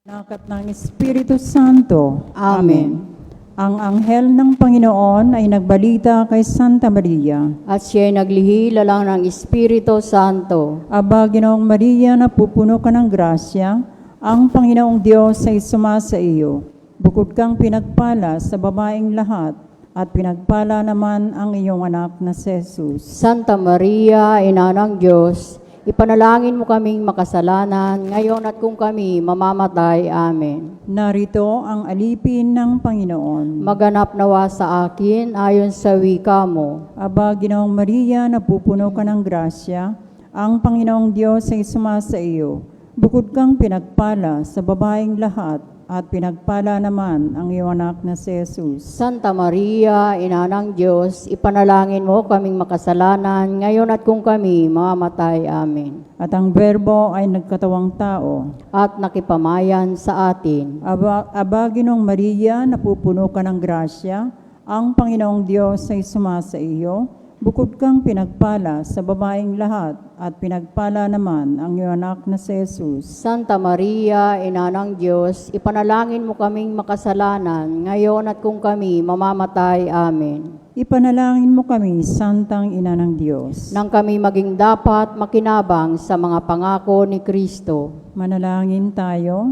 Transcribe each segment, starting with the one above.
Anak at ng Espiritu Santo. Amen. Ang anghel ng Panginoon ay nagbalita kay Santa Maria. At siya'y naglihila lang ng Espiritu Santo. Aba, Ginoong Maria, napupuno ka ng grasya, ang Panginoong Diyos ay sumasa iyo. Bukod kang pinagpala sa babaeng lahat, at pinagpala naman ang iyong anak na si Jesus. Santa Maria, Ina ng Diyos, ipanalangin mo kaming makasalanan, ngayon at kung kami mamamatay. Amen. Narito ang alipin ng Panginoon. Maganap nawa sa akin ayon sa wika mo. Aba, Ginoong Maria, napupuno ka ng grasya, ang Panginoong Diyos ay sumasa iyo. Bukod kang pinagpala sa babaeng lahat, at pinagpala naman ang iyong anak na si Jesus. Santa Maria, Ina ng Diyos, ipanalangin mo kaming makasalanan, ngayon at kung kami mamamatay. Amen. At ang Berbo ay nagkatawang tao. At nakipamayan sa atin. Aba, Ginoong Maria, napupuno ka ng grasya, ang Panginoong Diyos ay sumasa iyo. Bukod kang pinagpala sa babaeng lahat, at pinagpala naman ang iyong anak na si Jesus. Santa Maria, Ina ng Diyos, ipanalangin mo kaming makasalanan, ngayon at kung kami mamamatay. Amen. Ipanalangin mo kami, Santang Ina ng Diyos. Nang kami maging dapat makinabang sa mga pangako ni Kristo. Manalangin tayo.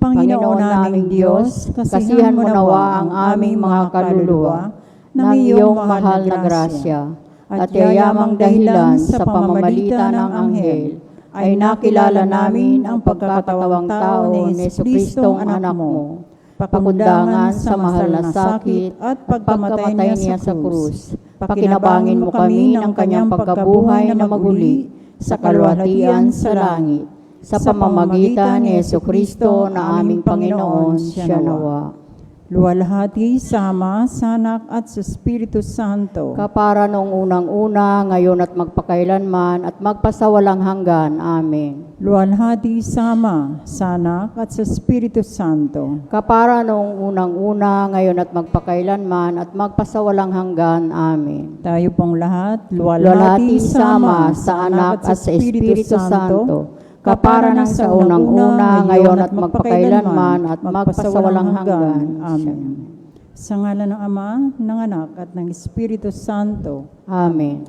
Panginoon naming Diyos, kasihan mo nawa ang aming mga kaluluwa ng iyong mahal na grasya, at yayamang dahilan sa pamamagitan ng anghel, ay nakilala namin ang pagkakatawang tao ni Jesucristong anak mo, pakundangan sa mahal na sakit at pagkamatay niya sa krus. Pakinabangin mo kami ng kanyang pagkabuhay na maguli sa kalwalhatian sa langit, sa pamamagitan ni Jesucristo na aming Panginoon, siya nawa. Luwalhati sa Ama, sa Anak at sa Espiritu Santo. Kapara noong unang-una, ngayon at magpakailanman, at magpasawalang hanggan. Amen. Luwalhati sa Ama, sa Anak at sa Espiritu Santo. Kapara noong unang-una, ngayon at magpakailanman, at magpasawalang hanggan. Amen. Tayo pong lahat, Luwalhati sa Ama, sa Anak at sa Espiritu Santo. Kapara ng sa unang-una, ngayon at magpakailanman, at magpasawalang hanggan. Amen. Sa ngalan ng Ama, ng Anak, at ng Espiritu Santo. Amen.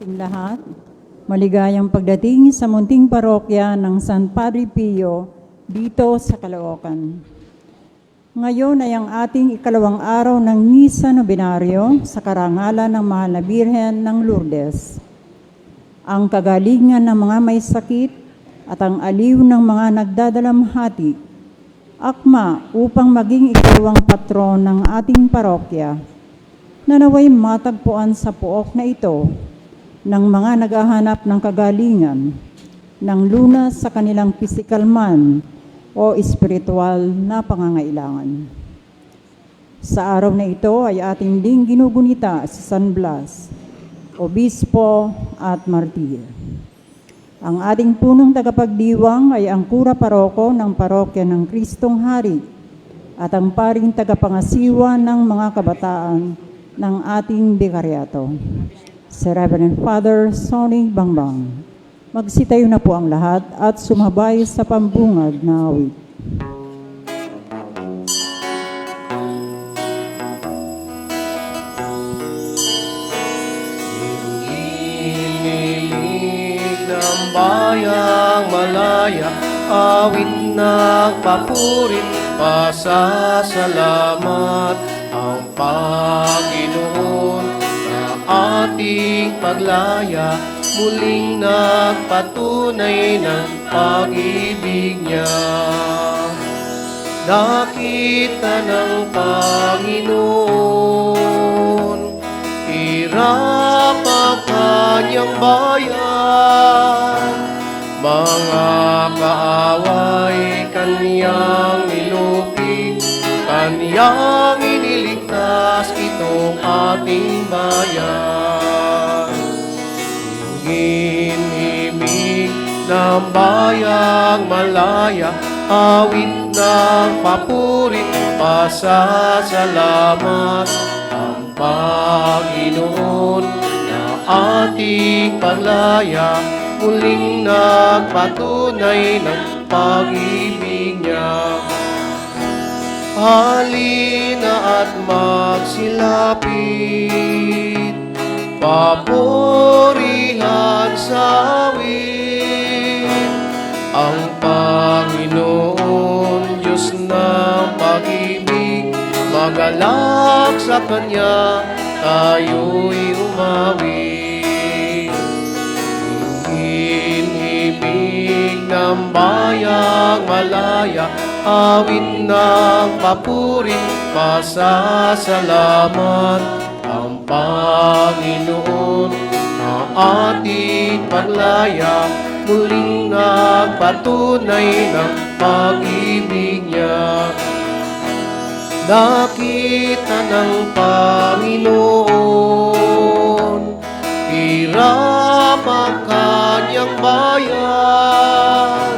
Ating lahat, maligayang pagdating sa munting parokya ng San Padre Pio dito sa Caloocan. Ngayon ay ang ating ikalawang araw ng Misa Nobenaryo sa karangalan ng Mahal na Birhen ng Lourdes. Ang kagalingan ng mga may sakit at ang aliw ng mga nagdadalamhati, akma upang maging ikalawang patron ng ating parokya, na naway matagpuan sa pook na ito ng mga naghahanap ng kagalingan, ng lunas sa kanilang pisikal man o espiritual na pangangailangan. Sa araw na ito ay ating ding ginugunita si San Blas, Obispo at Martir. Ang ating punong tagapagdiwang ay ang kura paroko ng parokya ng Kristong Hari at ang paring tagapangasiwa ng mga kabataan ng ating bikaryato, si Reverend Father Sonny Bangbang. Magsitayo na po ang lahat at sumabay sa pambungad na awit. Inimig ng bayang malaya, awit ng papurit, pasasalamat ang Panginoon na ating paglaya, muling nagpatunay ng pag-ibig niya. Nakita ng Panginoon, hirap ang kanyang bayan, mga kaaway kanyang nilupig, kanyang iniligtas itong ating bayan. Hinimig ng bayang malaya, awit ng papurit, pasasalamat ang Panginoon na ating paglaya, muling nagpatunay ng pag-ibig niya. Halina at magsilapit, papurihan sa awit ang Panginoon, Diyos ng pag-ibig. Magalak sa Kanya, tayo'y umawit. Hinimig ng bayang malaya, awit ng papurit, pasasalamat ang Panginoon na ating paglaya, muling nagpatunay ng pag-ibig niya. Nakita ng Panginoon, hirap ang kanyang bayan,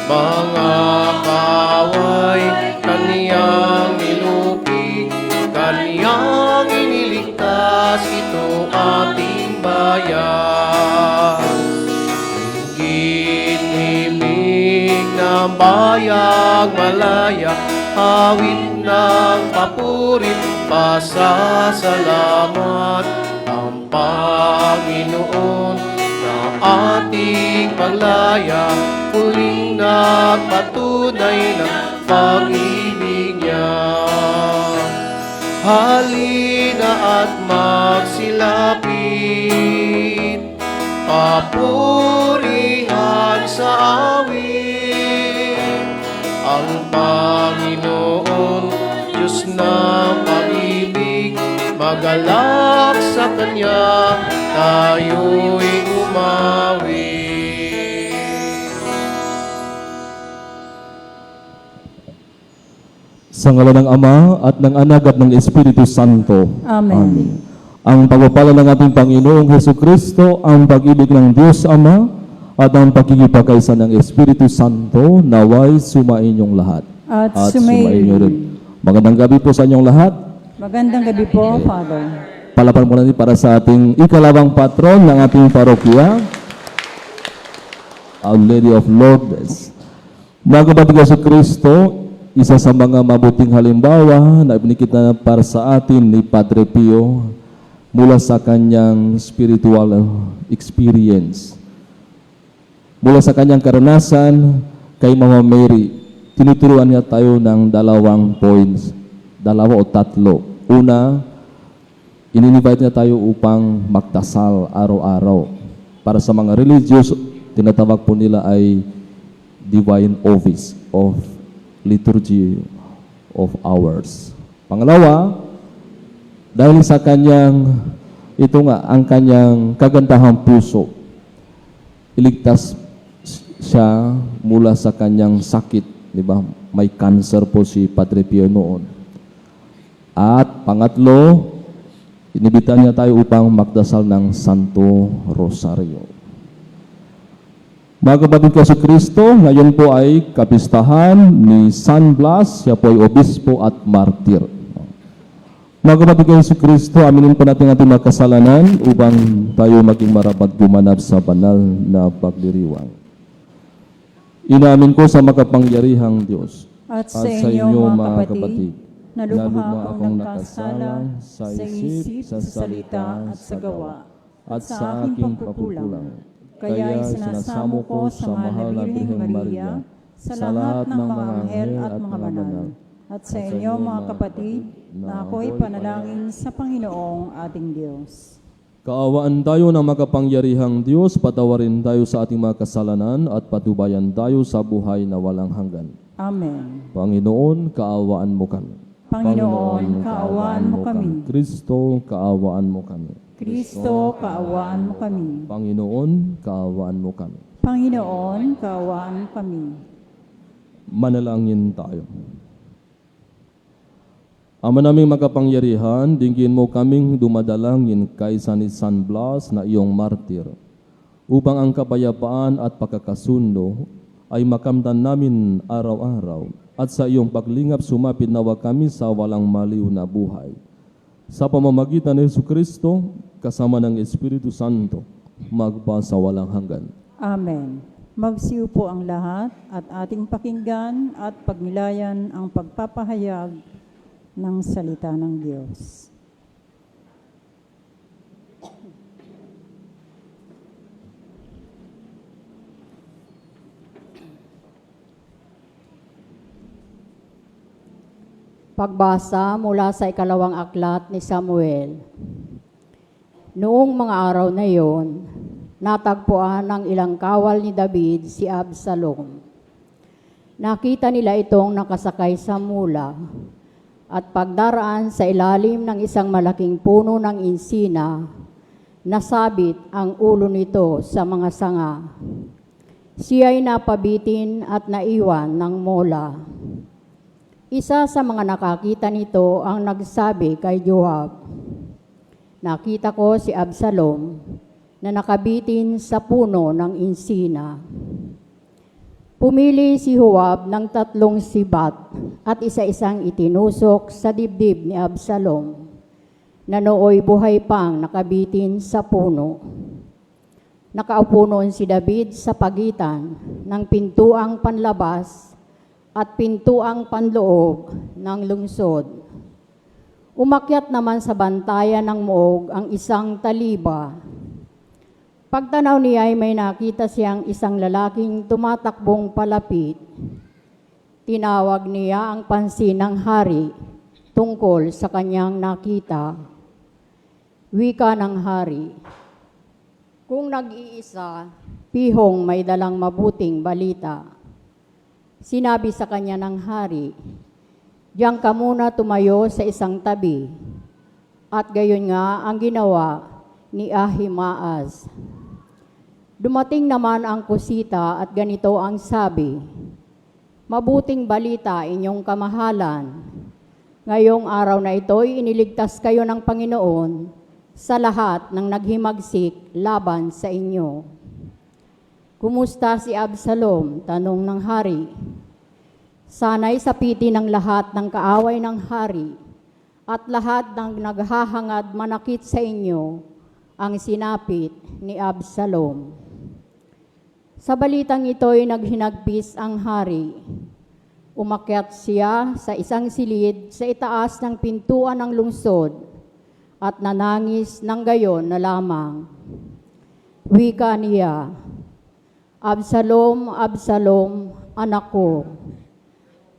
mga kaaway kaniyang nilupig, kaniyang iniligtas ito ating bayan. Ginimig ng bayang malaya, awit ng papurit, pasasalamat ang Panginoon na ating paglaya, muling nagpatunay ng pag-ibig niya. Halina at magsilapit, papurihan sa awit ang Panginoon, Diyos ng pag-ibig. Magalak sa Kanya, tayo'y umawit. Sa ngalan ng Ama at ng Anak at ng Espiritu Santo. Amen. Ang pagpapala ng ating Panginoong Hesukristo, ang pag-ibig ng Diyos Ama, at ang pagkikipagkaisa ng Espiritu Santo, naway sumainyong lahat. At sumainyo rin. Magandang gabi po sa inyong lahat. Magandang gabi po, Father. Palapan muna din para sa ating ikalawang patron ng ating parokya, Our Lady of Lourdes. Mga kapatid sa Kristo, isa sa mga mabuting halimbawa na ibinikita para sa atin ni Padre Pio mula sa kanyang spiritual experience. Mula sa kanyang karanasan kay Mama Mary, tinuturuan niya tayo ng 2 points, 2 o 3. Una, ininvite niya tayo upang magdasal araw-araw. Para sa mga religious, tinatawag po nila ay Divine Office of Liturgy of Hours. Pangalawa, dahil sa kanyang, ang kanyang kagandahang puso, iligtas siya mula sa kanyang sakit, di ba? May cancer po si Padre Pio noon. At pangatlo, inibitan niya tayo upang magdasal ng Santo Rosario. Mga kapatid ko sa Kristo, ngayon po ay kapistahan ni San Blas, siya po ay obispo at martir. Mga kapatid ko sa Kristo, aminin po natin ating mga kasalanan upang tayo maging marapat gumanap sa banal na pagdiriwang. Inamin ko sa makapangyarihang Diyos At sa inyo, mga kapatid, na lubha akong nakasala sa isip, sa salita at sa gawa, at sa aking pagkukulang. Kaya sinasamo ko sa mahal na Birheng Maria, sa lahat ng mga anghel at mga banal, at sa inyo, mga kapatid, na ako'y panalangin sa Panginoong ating Diyos. Kaawaan tayo ng makapangyarihang Diyos, patawarin tayo sa ating mga kasalanan at patubayan tayo sa buhay na walang hanggan. Amen. Panginoon, kaawaan mo kami. Panginoon, kaawaan mo kami. Kristo, kaawaan mo kami. Kristo, kaawaan mo kami. Panginoon, kaawaan mo kami. Panginoon, kaawaan mo kami. Manalangin tayo. Ama naming makapangyarihan, dinggin mo kaming dumadalangin kaysa ni San Blas na iyong martir, upang ang kapayapaan at pagkakasundo ay makamtan namin araw-araw, at sa iyong paglingap sumapit nawa kami sa walang maliw na buhay. Sa pamamagitan ni Jesucristo, kasama ng Espiritu Santo, magpa sa walang hanggan. Amen. Magsiupo ang lahat at ating pakinggan at pagnilayan ang pagpapahayag ng salita ng Diyos. Pagbasa mula sa 2 aklat ni Samuel. Noong mga araw na iyon, natagpuan ng ilang kawal ni David si Absalom. Nakita nila itong nakasakay sa mula, at pagdaraan sa ilalim ng isang malaking puno ng insina, nasabit ang ulo nito sa mga sanga. Siya'y napabitin at naiwan ng mola. Isa sa mga nakakita nito ang nagsabi kay Joab, "Nakita ko si Absalom na nakabitin sa puno ng insina." Pumili si Joab ng 3 sibat at isa-isang itinusok sa dibdib ni Absalom, na nooy buhay pang nakabitin sa puno. Nakaupo noon si David sa pagitan ng pintuang panlabas at pintuang panloob ng lungsod. Umakyat naman sa bantayan ng muog ang isang taliba. Pagtanaw niya ay may nakita siyang isang lalaking tumatakbong palapit. Tinawag niya ang pansin ng hari tungkol sa kanyang nakita. Wika ng hari, "Kung nag-iisa, pihong may dalang mabuting balita." Sinabi sa kanya ng hari, "Diyan ka muna tumayo sa isang tabi." At gayon nga ang ginawa ni Ahimaaz. Dumating naman ang kusita at ganito ang sabi, "Mabuting balita inyong kamahalan. Ngayong araw na ito'y iniligtas kayo ng Panginoon sa lahat ng naghimagsik laban sa inyo." "Kumusta si Absalom?" tanong ng hari. Sana'y sapitin ng lahat ng kaaway ng hari at lahat ng naghahangad manakit sa inyo ang sinapit ni Absalom. Sa balitang ito'y naghinagpis ang hari. Umakyat siya sa isang silid sa itaas ng pintuan ng lungsod at nanangis ng gayon na lamang. Wika niya, Absalom, Absalom, anak ko,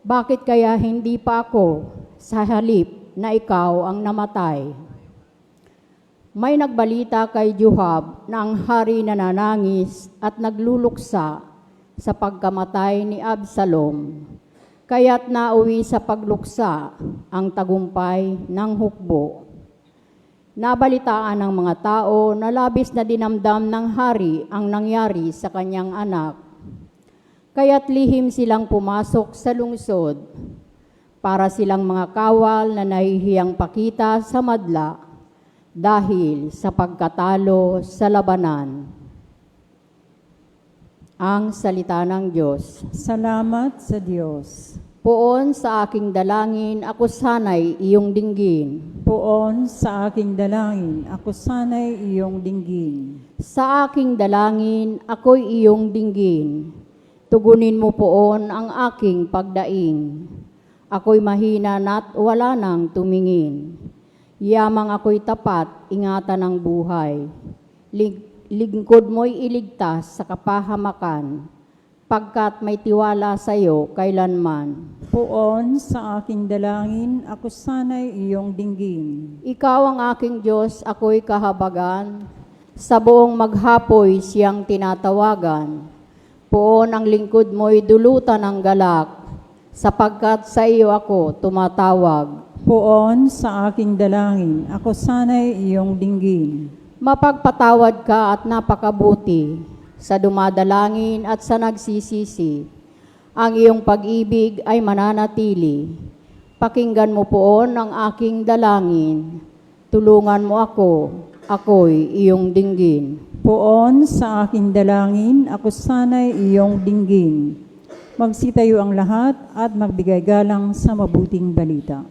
bakit kaya hindi pa ako sa halip na ikaw ang namatay? May nagbalita kay Joab na ang hari nananangis at nagluluksa sa pagkamatay ni Absalom, kaya't nauwi sa pagluksa ang tagumpay ng hukbo. Nabalitaan ng mga tao na labis na dinamdam ng hari ang nangyari sa kanyang anak, kaya't lihim silang pumasok sa lungsod para silang mga kawal na nahihiyang pakita sa madla dahil sa pagkatalo sa labanan. Ang salita ng Diyos. Salamat sa Diyos. Poon sa aking dalangin, ako sana'y iyong dinggin. Poon sa aking dalangin, ako sana'y iyong dinggin. Sa aking dalangin, ako'y iyong dinggin. Tugunin mo poon ang aking pagdaing. Ako'y mahina na't wala nang tumingin. Yamang ako'y tapat, ingatan ng buhay. Lingkod mo'y iligtas sa kapahamakan, pagkat may tiwala sa iyo kailanman. Poon sa aking dalangin, ako sana'y iyong dinggin. Ikaw ang aking Diyos, ako'y kahabagan. Sa buong maghapoy siyang tinatawagan. Poon ang lingkod mo'y dulutan ng galak, sapagkat sa iyo ako tumatawag. Poon sa aking dalangin, ako sana'y iyong dinggin. Mapagpatawad ka at napakabuti sa dumadalangin at sa nagsisisi. Ang iyong pag-ibig ay mananatili. Pakinggan mo poon ang aking dalangin. Tulungan mo ako, ako'y iyong dinggin. Poon sa aking dalangin, ako sana'y iyong dinggin. Magsitayo ang lahat at magbigay galang sa mabuting balita.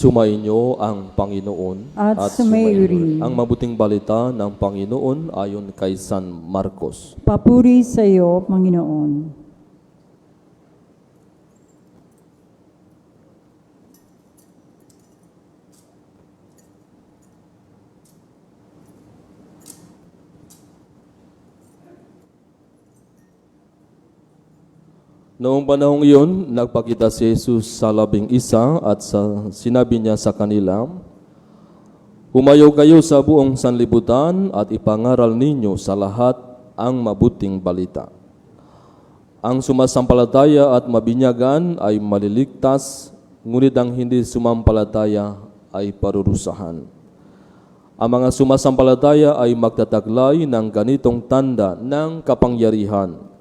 Sumainyo ang Panginoon At sumayo rin. ang mabuting balita ng Panginoon ayon kay San Marcos. Papuri sa iyo, Panginoon. Noong panahong iyon, nagpakita si Jesus sa 11 at sinabi niya sa kanila, "Humayo kayo sa buong sanlibutan at ipangaral ninyo sa lahat ang mabuting balita. Ang sumasampalataya at mabinyagan ay maliligtas, ngunit ang hindi sumampalataya ay parurusahan. Ang mga sumasampalataya ay magtataglay ng ganitong tanda ng kapangyarihan.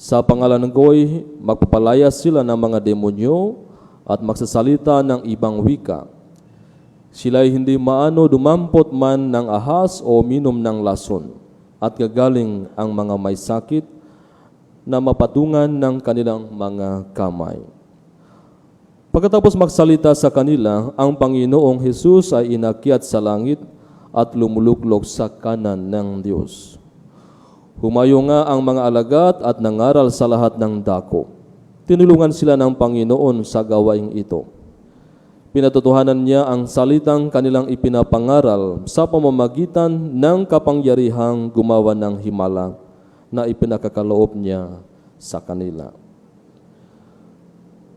Sa pangalan ko'y magpapalayas sila ng mga demonyo at magsasalita ng ibang wika. Sila'y hindi maano dumampot man ng ahas o minom ng lason, at gagaling ang mga may sakit na mapatungan ng kanilang mga kamay." Pagkatapos magsalita sa kanila, ang Panginoong Hesus ay inakyat sa langit at lumuluklok sa kanan ng Diyos. Humayo nga ang mga alagad at nangaral sa lahat ng dako. Tinulungan sila ng Panginoon sa gawaing ito. Pinatotohanan niya ang salitang kanilang ipinapangaral sa pamamagitan ng kapangyarihang gumawa ng himala na ipinakakaloob niya sa kanila.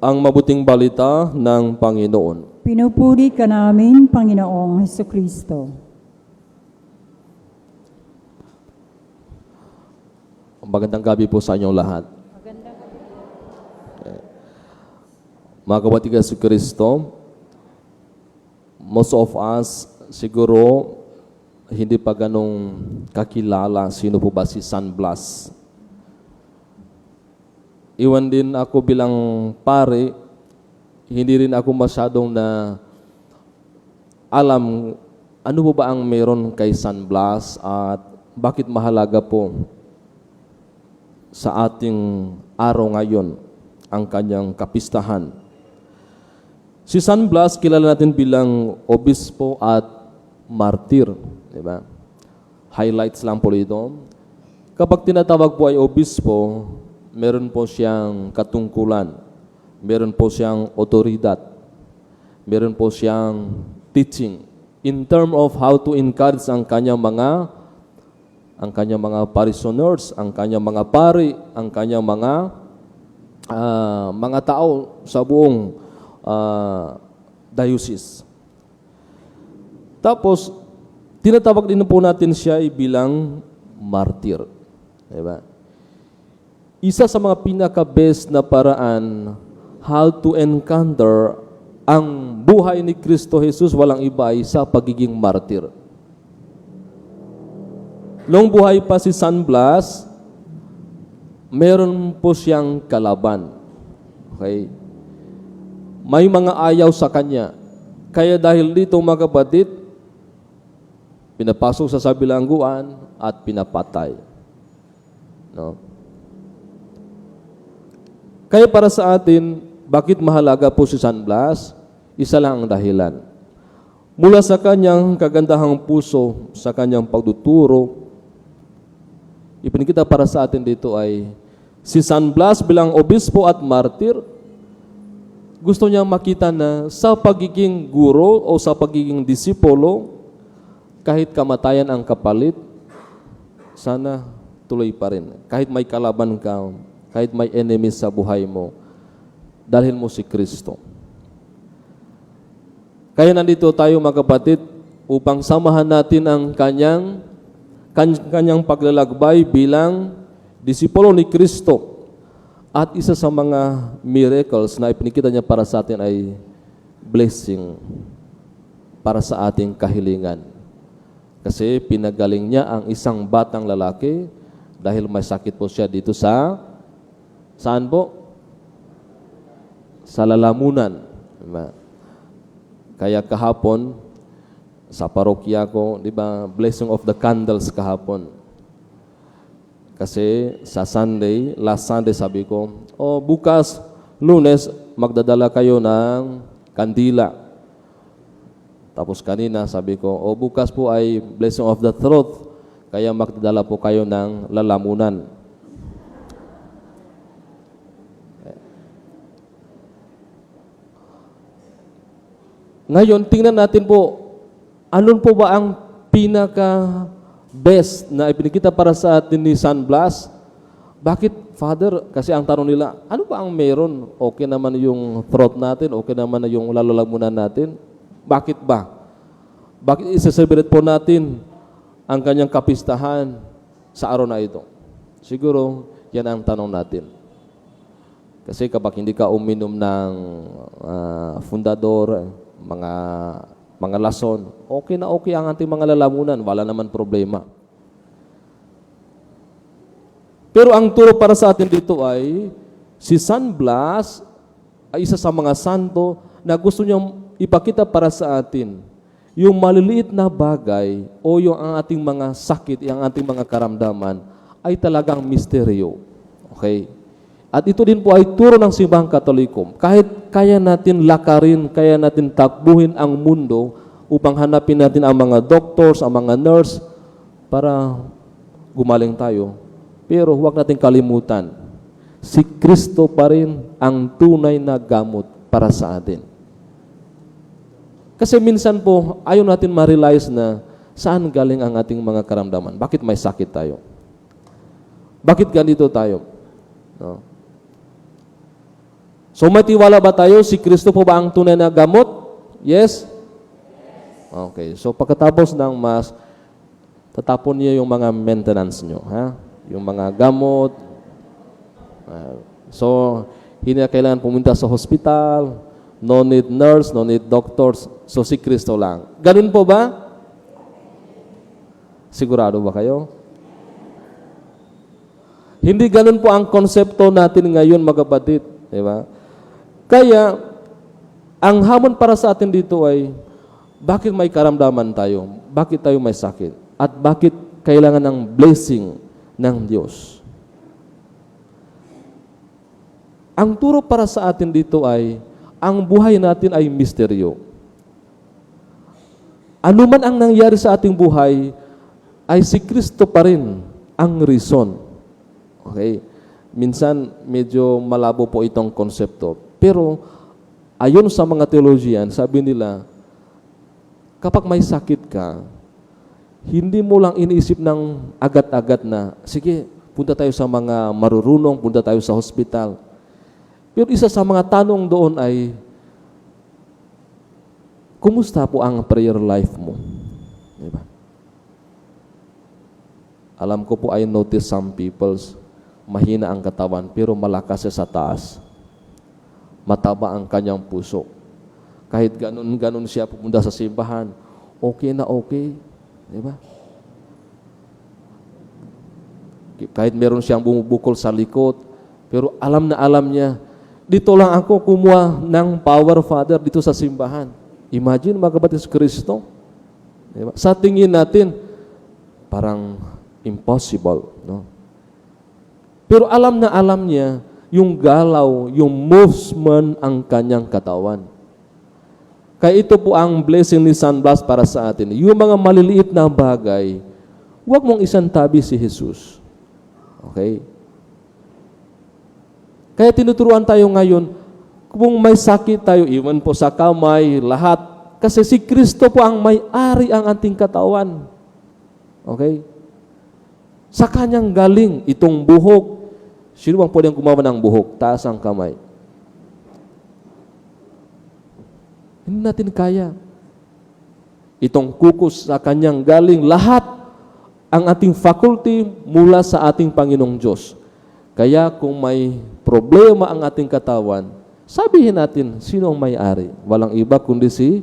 Ang mabuting balita ng Panginoon. Pinupuri ka namin, Panginoong Hesukristo. Magandang gabi po sa inyong lahat. Mga kapatid sa Hesukristo, most of us siguro hindi pa ganong kakilala sino po ba si San Blas. Iwan din ako bilang pare, hindi rin ako masyadong na alam ano po ba ang meron kay San Blas at bakit mahalaga po sa ating araw ngayon ang kanyang kapistahan. Si San Blas, kilala natin bilang obispo at martir. Diba? Highlights lang po ito. Kapag tinatawag po ay obispo, meron po siyang katungkulan, meron po siyang otoridad, meron po siyang teaching in term of how to encourage ang kanyang mga parishioners, ang kanyang mga pari, ang kanyang mga tao sa buong diocese. Tapos, tinatawag din po natin siya bilang martir. Diba? Isa sa mga pinaka-best na paraan how to encounter ang buhay ni Kristo Jesus, walang iba ay sa pagiging martir. Noong buhay pa si San Blas, meron po siyang kalaban. Okay? May mga ayaw sa kanya. Kaya dahil dito mga kapatid, pinapasok sa bilangguan at pinapatay. No? Kaya para sa atin, bakit mahalaga po si San Blas? Isa lang ang dahilan. Mula sa kanyang kagandahang puso, sa kanyang pagtuturo, ipinakita para sa atin dito ay si San Blas bilang obispo at martir, gusto niya makita na sa pagiging guro o sa pagiging disipulo, kahit kamatayan ang kapalit, sana tuloy pa rin. Kahit may kalaban ka, kahit may enemies sa buhay mo, dalhin mo si Kristo. Kaya nandito tayo mga kapatid upang samahan natin ang kanyang paglalakbay bilang disipulo ni Kristo. At isa sa mga miracles na ipinakita niya para sa atin ay blessing para sa ating kahilingan. Kasi pinagaling niya ang isang batang lalaki dahil may sakit po siya dito saan po? Sa lalamunan. Kaya kahapon, sa parokya ko, di ba, blessing of the candles kahapon. Kasi sa Sunday, last Sunday sabi ko, bukas, Lunes, magdadala kayo ng kandila. Tapos kanina sabi ko, bukas po ay blessing of the truth, kaya magdadala po kayo ng lalamunan. Ngayon, tingnan natin po, ano po ba ang pinaka-best na ipinakita para sa atin ni San Blas? Bakit, Father? Kasi ang tanong nila, ano ba ang meron? Okay naman yung throat natin, okay naman yung lalalamunan natin. Bakit ba? Bakit isa-celebrate po natin ang kanyang kapistahan sa araw na ito? Siguro, yan ang tanong natin. Kasi kapag hindi ka uminom ng fundador, mga lason, okay na okay ang ating mga lalamunan, wala naman problema. Pero ang turo para sa atin dito ay si San Blas ay isa sa mga santo na gusto niyang ipakita para sa atin yung maliliit na bagay o yung ang ating mga sakit, yung ating mga karamdaman ay talagang misteryo. Okay? At ito din po ay turo ng Simbahang Katoliko. Kahit kaya natin lakarin, kaya natin takbuhin ang mundo upang hanapin natin ang mga doctors, ang mga nurse para gumaling tayo. Pero huwag natin kalimutan, si Kristo pa rin ang tunay na gamot para sa atin. Kasi minsan po, ayaw natin ma-realize na saan galing ang ating mga karamdaman. Bakit may sakit tayo? Bakit ganito tayo? No? So may tiwala ba tayo? Si Kristo po ba ang tunay na gamot? Yes? Okay. So pagkatapos ng Mass, tatapon niyo yung mga maintenance nyo. Ha? Yung mga gamot. So, hindi na kailangan pumunta sa hospital. No need nurse, no need doctors. So si Kristo lang. Ganun po ba? Sigurado ba kayo? Hindi ganun po ang konsepto natin ngayon, mga kapatid. Diba? Kaya, ang hamon para sa atin dito ay, bakit may karamdaman tayo? Bakit tayo may sakit? At bakit kailangan ng blessing ng Diyos? Ang turo para sa atin dito ay, ang buhay natin ay misteryo. Ano man ang nangyari sa ating buhay, ay si Kristo pa rin ang reason. Okay? Minsan, medyo malabo po itong konsepto. Pero, ayon sa mga teologian, sabi nila, kapag may sakit ka, hindi mo lang iniisip ng agad-agad na, sige, punta tayo sa mga marurunong, punta tayo sa hospital. Pero isa sa mga tanong doon ay, kumusta po ang prayer life mo? Diba? Alam ko po, I notice some people's mahina ang katawan, pero malakas siya sa taas. Mataba ang kanyang puso. Kahit ganun siya pupunta sa simbahan, okay na okay. Diba? Kahit meron siyang bumubukol sa likod, pero alam na alam niya, dito lang ako kumuha ng power, Father, dito sa simbahan. Imagine, mga kapatid sa Kristo. Diba? Sa tingin natin, parang impossible. No? Pero alam na alam niya, yung galaw, yung movement ang kanyang katawan. Kaya ito po ang blessing ni San Blas para sa atin. Yung mga maliliit na bagay, huwag mong isantabi si Jesus. Okay? Kaya tinuturuan tayo ngayon, kung may sakit tayo, even po sa kamay, lahat. Kasi si Kristo po ang may-ari ang ating katawan. Okay? Sa kanyang galing, itong buhok. Sino bang pwedeng gumawa ng buhok? Taas ang kamay. Hindi natin kaya. Itong kukus sa kanyang galing, lahat ang ating faculty mula sa ating Panginoong Diyos. Kaya kung may problema ang ating katawan, sabihin natin, sino ang may-ari? Walang iba kundi si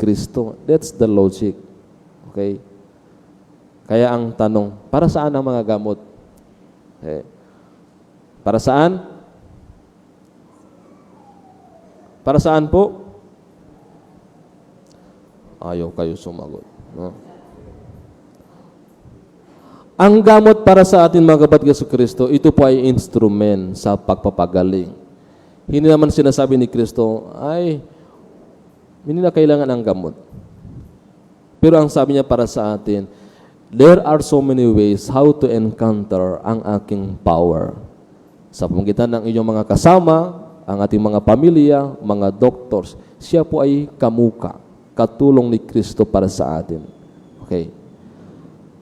Kristo. That's the logic. Okay? Kaya ang tanong, para saan ang mga gamot? Okay. Para saan? Para saan po? Ayaw kayo sumagot. No? Ang gamot para sa atin, mga kapatid sa Kristo, ito po ay instrument sa pagpapagaling. Hindi naman sinasabi ni Kristo, ay, hindi na kailangan ng gamot. Pero ang sabi niya para sa atin, there are so many ways how to encounter ang aking power. Sa pamamagitan ng inyong mga kasama, ang ating mga pamilya, mga doctors, siya po ay kamuka, katulong ni Kristo para sa atin. Okay.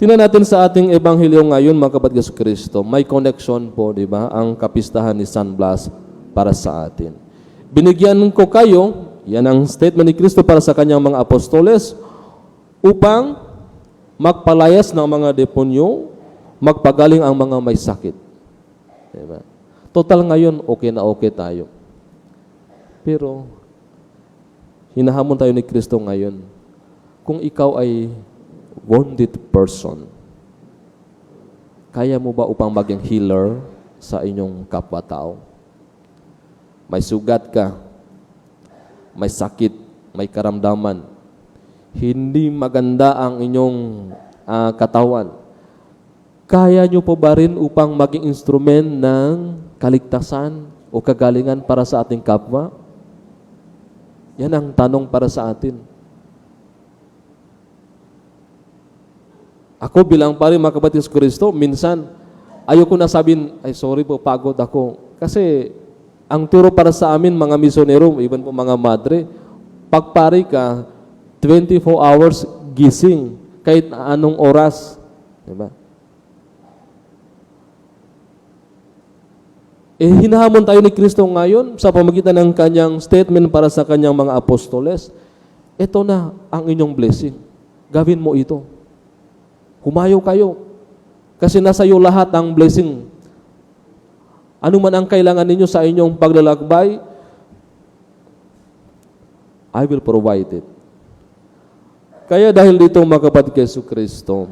Tingnan natin sa ating ebanghelyo ngayon, mga kapatid sa Kristo, may connection po, di ba, ang kapistahan ni San Blas para sa atin. Binigyan ko kayo, yan ang statement ni Kristo para sa kanyang mga apostoles, upang magpalayas ng mga deponyo, magpagaling ang mga may sakit. Diba? Total ngayon, okay na okay tayo. Pero, hinahamon tayo ni Kristo ngayon, kung ikaw ay wounded person, kaya mo ba upang maging healer sa inyong kapwa-tao? May sugat ka, may sakit, may karamdaman, hindi maganda ang inyong katawan. Kaya nyo po ba rin upang maging instrument ng kaligtasan o kagalingan para sa ating kapwa? Yan ang tanong para sa atin. Ako bilang pare, mga kapatid sa Kristo, minsan ayoko na sabihin, ay sorry po, pagod ako. Kasi ang turo para sa amin, mga misonero, even po mga madre, pagpari ka, 24 hours gising, kahit anong oras. Diba? Hinahamon tayo ni Kristo ngayon sa pamagitan ng kanyang statement para sa kanyang mga apostoles. Ito na ang inyong blessing. Gawin mo ito. Humayo kayo. Kasi nasa iyo lahat ang blessing. Ano man ang kailangan ninyo sa inyong paglalakbay, I will provide it. Kaya dahil dito mga kapatid kay Yesu Kristo,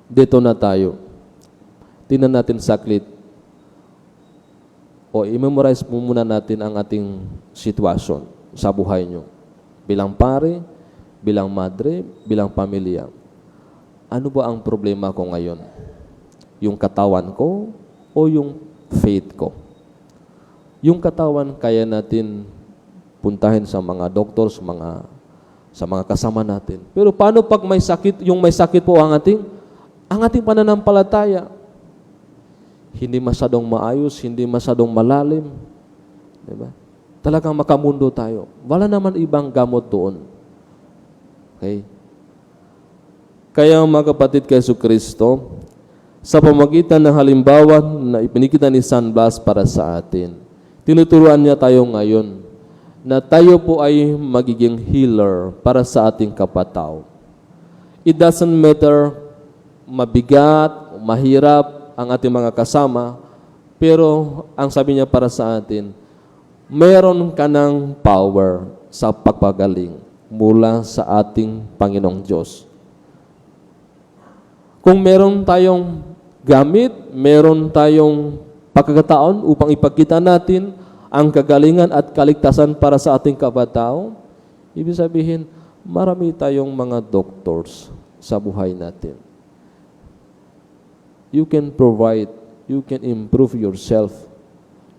dito na tayo. Tingnan natin saklit. O i-memorize mo muna natin ang ating sitwasyon sa buhay nyo. Bilang pare, bilang madre, bilang pamilya. Ano ba ang problema ko ngayon? Yung katawan ko o yung faith ko? Yung katawan, kaya natin puntahin sa mga doktor, sa mga kasama natin. Pero paano pag may sakit, yung may sakit po ang ating pananampalataya? Hindi masyadong maayos, hindi masyadong malalim. Diba? Talagang makamundo tayo. Wala naman ibang gamot doon. Okay? Kaya mga kapatid kay Yesu Kristo, sa pamagitan ng halimbawa na ipinikita ni San Blas para sa atin, tinuturuan niya tayo ngayon na tayo po ay magiging healer para sa ating kapatao. It doesn't matter mabigat, mahirap ang ating mga kasama, pero ang sabi niya para sa atin, meron ka ng power sa pagpagaling mula sa ating Panginoong Diyos. Kung meron tayong gamit, meron tayong pagkakataon upang ipakita natin ang kagalingan at kaligtasan para sa ating kapatao, ibig sabihin, marami tayong mga doctors sa buhay natin. You can provide, you can improve yourself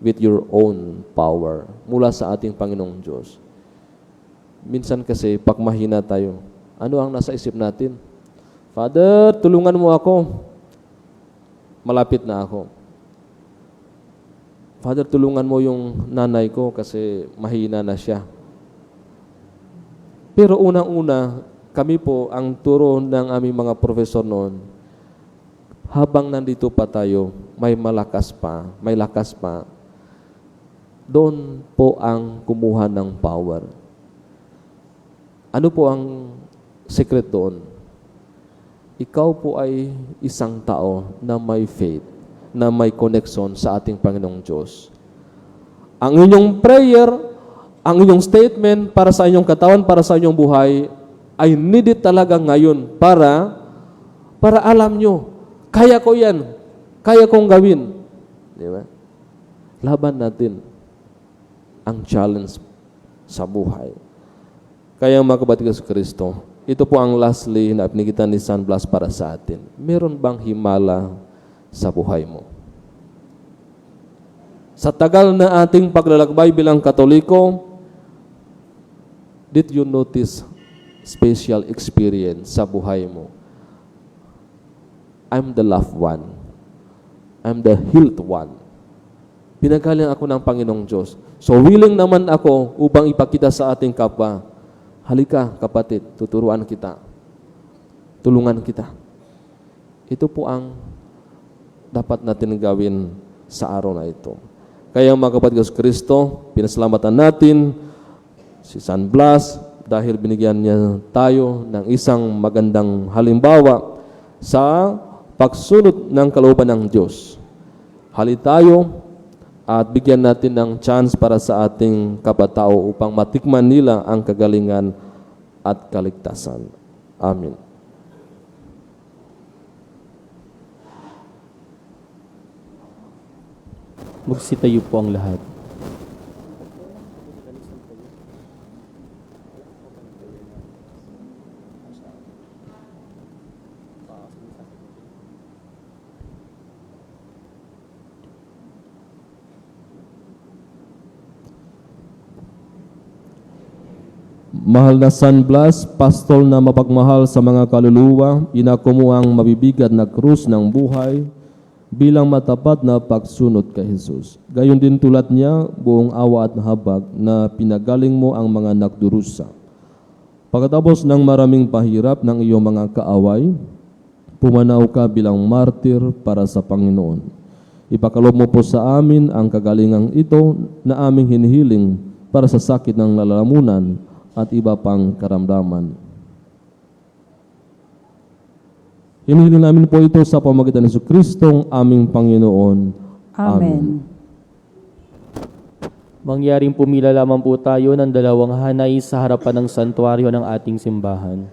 with your own power mula sa ating Panginoong Diyos. Minsan kasi, pag mahina tayo, ano ang nasa isip natin? Father, tulungan mo ako. Malapit na ako. Father, tulungan mo yung nanay ko kasi mahina na siya. Pero unang-una, kami po, ang turo ng aming mga profesor noon, habang nandito pa tayo, may lakas pa, doon po ang kumuha ng power. Ano po ang secret doon? Ikaw po ay isang tao na may faith, na may connection sa ating Panginoong Diyos. Ang inyong prayer, ang inyong statement para sa inyong katawan, para sa inyong buhay, ay needed talaga ngayon para alam nyo, kaya ko yan, kaya kong gawin. Di ba? Laban natin ang challenge sa buhay. Kaya mga kapatid sa Kristo, ito po ang lastly na pinigita ni San Blas para sa atin. Meron bang himala sa buhay mo? Sa tagal na ating paglalakbay bilang Katoliko, did you notice special experience sa buhay mo? I'm the loved one. I'm the healed one. Pinagaling ako ng Panginoong Diyos. So willing naman ako upang ipakita sa ating kapwa, halika kapatid, tuturuan kita. Tulungan kita. Ito po ang dapat natin gawin sa araw na ito. Kaya mga kapatid sa Kristo, pinasalamatan natin si San Blas dahil binigyan niya tayo ng isang magandang halimbawa sa pagsunod ng kalooban ng Diyos. Hali tayo at bigyan natin ng chance para sa ating kapatao upang matikman nila ang kagalingan at kaligtasan. Amen. Magsitayo po ang lahat. Mahal na San Blas, pastol na mapagmahal sa mga kaluluwa, inako mo ang mabibigat na krus ng buhay bilang matapat na pagsunod kay Jesus. Gayon din tulad niya, buong awa at habag na pinagaling mo ang mga nagdurusa. Pagkatapos ng maraming pahirap ng iyong mga kaaway, pumanaw ka bilang martir para sa Panginoon. Ipakalob mo po sa amin ang kagalingang ito na aming hinihiling para sa sakit ng lalamunan at iba pang karamdaman. Hinihiling namin po ito sa pamamagitan ni Jesucristo, aming Panginoon. Amen. Mangyaring pumila lamang po tayo ng dalawang hanay sa harapan ng santuaryo ng ating simbahan.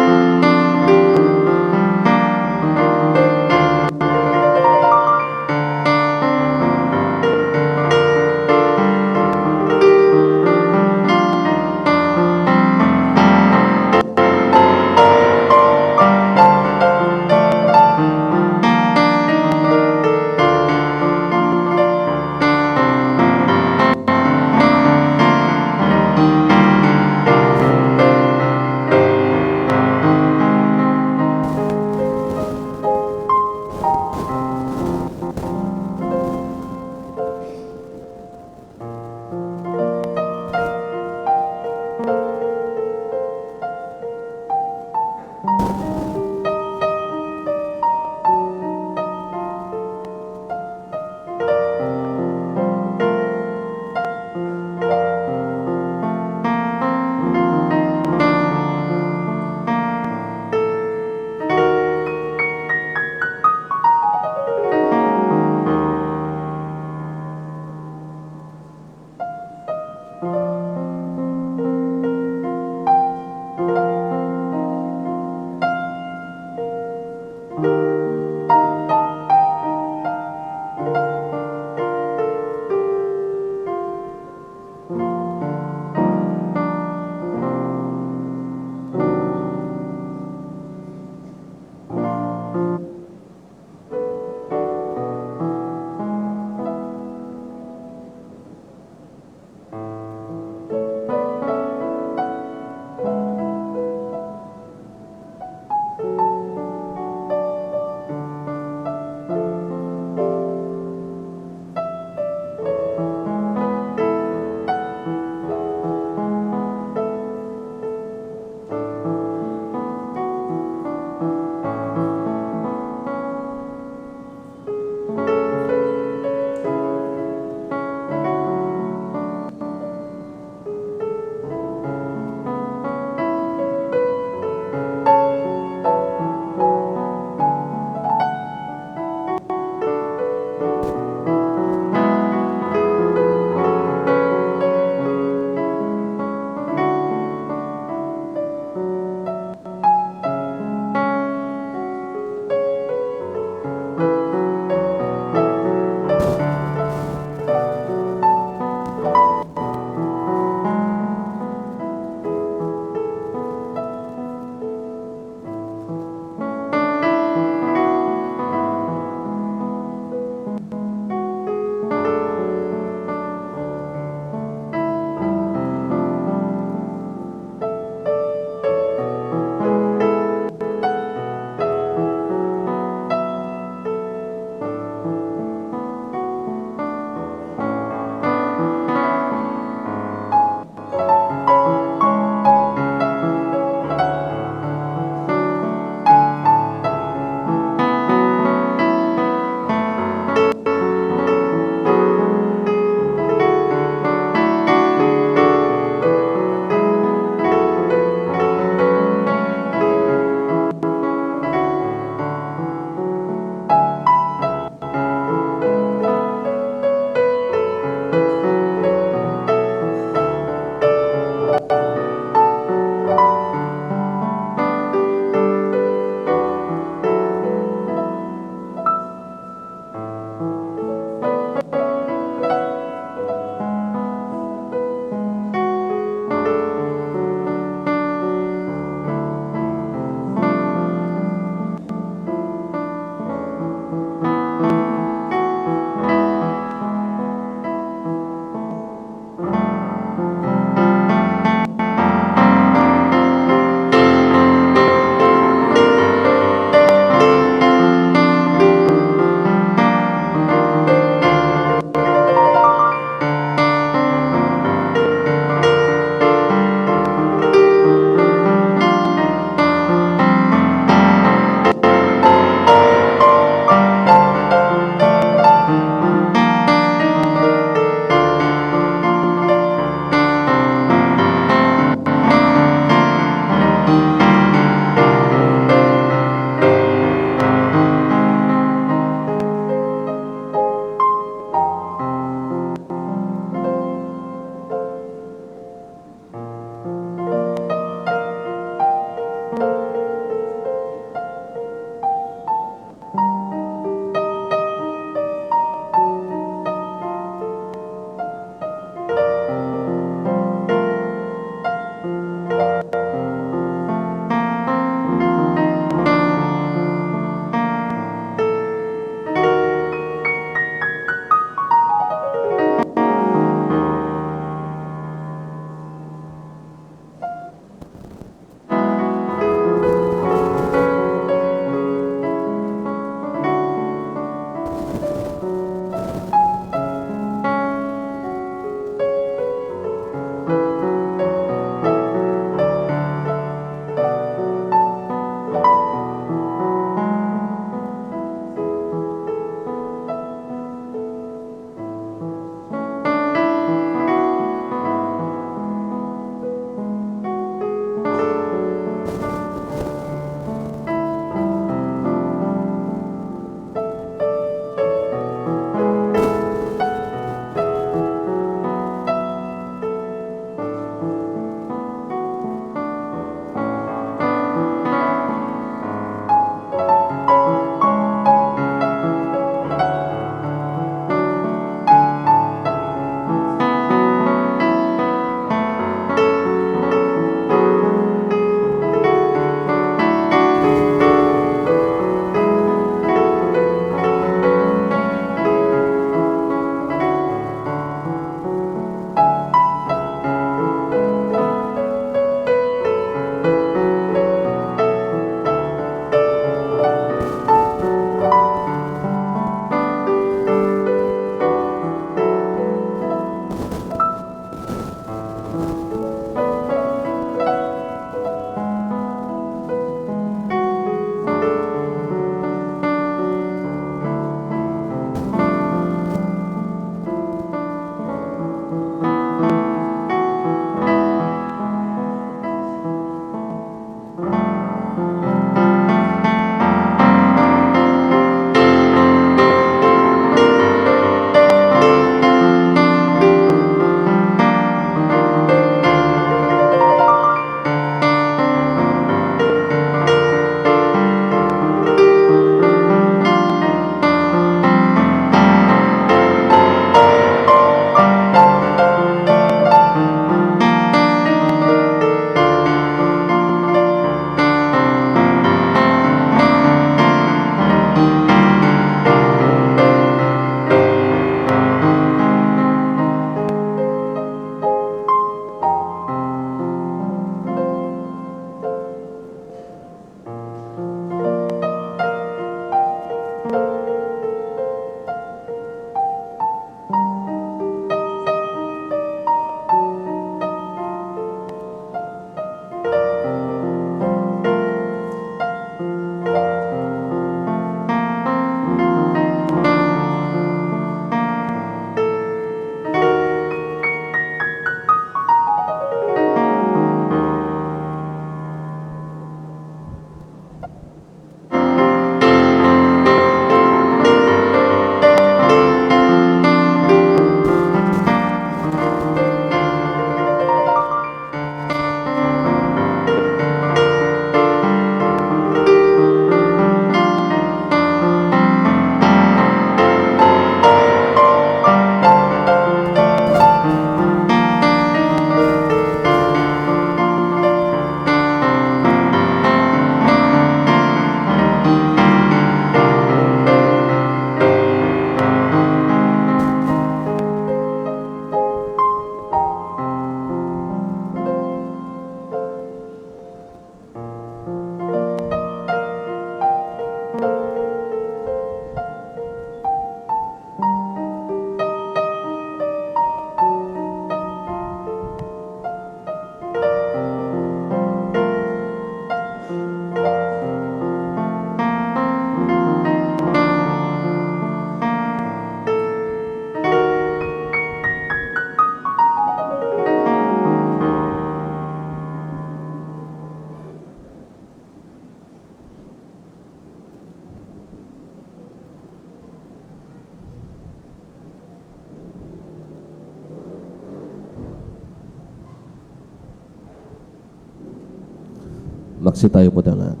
Magsitayo po tayo.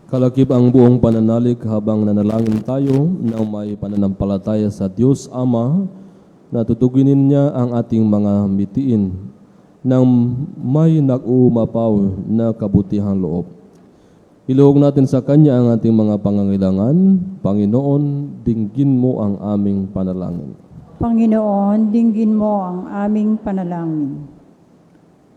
Kalakip ang buong pananalig habang nanalangin tayo ng may pananampalataya sa Diyos Ama na tutuginin niya ang ating mga mitiin ng may nag-uumapaw na kabutihang loob. Iluhog natin sa Kanya ang ating mga pangangailangan. Panginoon, dinggin mo ang aming panalangin. Panginoon, dinggin mo ang aming panalangin.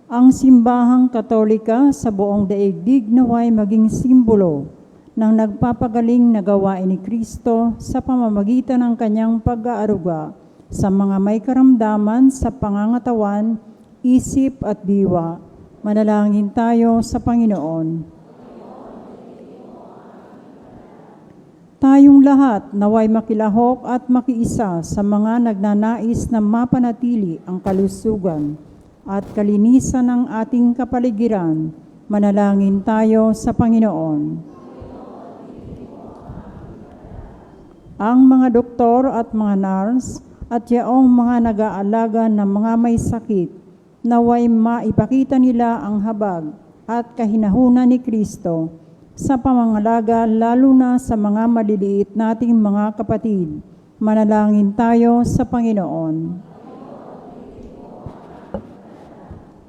Ang simbahang Katolika sa buong daigdig naway maging simbolo ng nagpapagaling na gawain ni Kristo sa pamamagitan ng kanyang pag-aaruga sa mga may karamdaman sa pangangatawan, isip at diwa. Manalangin tayo sa Panginoon. Tayong lahat naway makilahok at makiisa sa mga nagnanais na mapanatili ang kalusugan at kalinisan ng ating kapaligiran. Manalangin tayo sa Panginoon. Ang mga doktor at mga nurse at yaong mga nag-aalaga ng mga may sakit, naway maipakita nila ang habag at kahinahunan ni Kristo sa pamangalaga lalo na sa mga maliliit nating mga kapatid. Manalangin tayo sa Panginoon.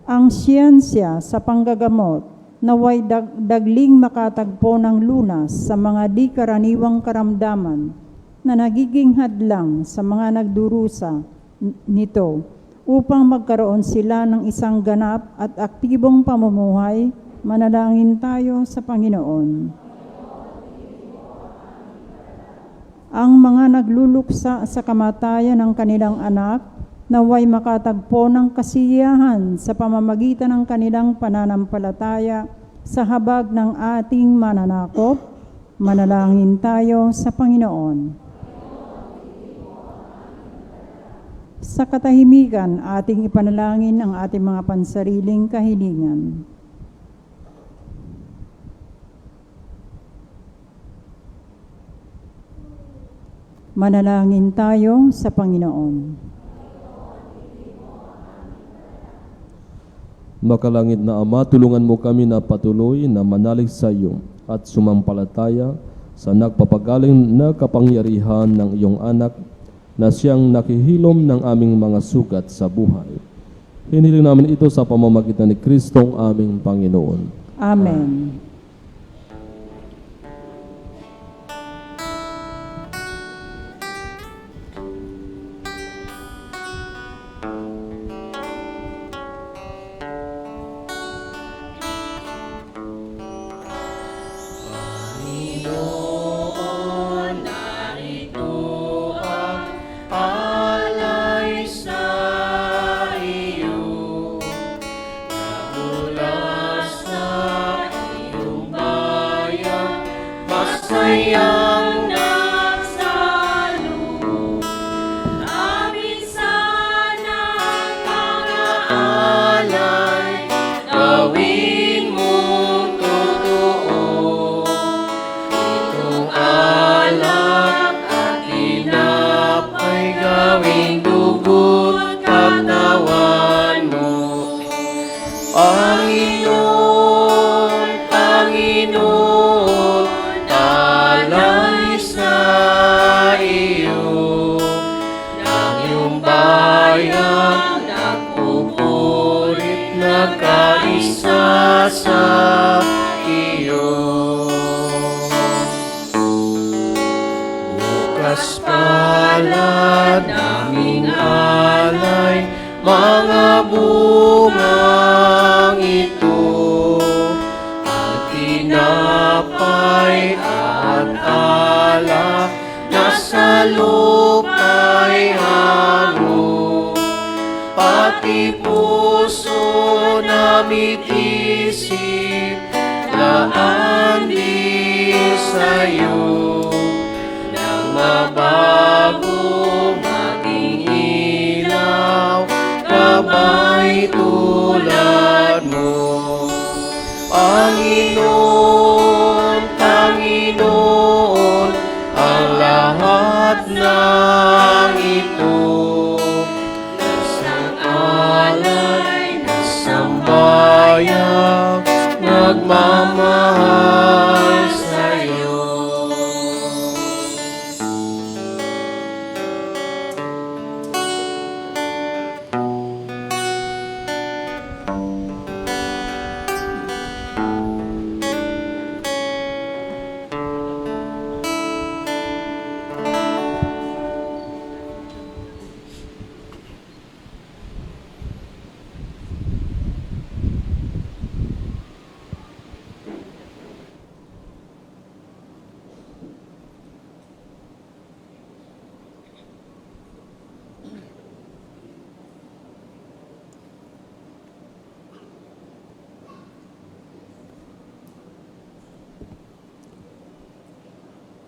Ang siyensya sa panggagamot naway dagling makatagpo ng lunas sa mga di karaniwang karamdaman na nagiging hadlang sa mga nagdurusa nito upang magkaroon sila ng isang ganap at aktibong pamumuhay. Manalangin tayo sa Panginoon. Ang mga nagluluksa sa kamatayan ng kanilang anak, naway makatagpo ng kasiyahan sa pamamagitan ng kanilang pananampalataya sa habag ng ating mananakop. Manalangin tayo sa Panginoon. Sa katahimikan, ating ipanalangin ang ating mga pansariling kahilingan. Manalangin tayo sa Panginoon. Makalangit na Ama, tulungan mo kami na patuloy na manalig sa iyo at sumampalataya sa nagpapagaling na kapangyarihan ng iyong anak na siyang nakihilom ng aming mga sugat sa buhay. Hiniling namin ito sa pamamagitan ni Kristong aming Panginoon. Amen. Alay sa iyo, mula sa iyong bayan, masayang nagsalo. Amin sanang mga alay, gawin mong totoo. Itong alak at tinapay, gawing dugo't katawan mo. Panginoon, Panginoon, alay sa iyo, ng iyong bayan nagpupurit, nagkaisa sa iyo. Bukas palad naming alay, mga bungang ito, at tinapay at alak, nasa lupa'y hango. Pati puso namit isip, laan din sa'yo. Nang mabago maging ilaw, gabay tulad mo. Panginoon, Panginoon, ang lahat ng ito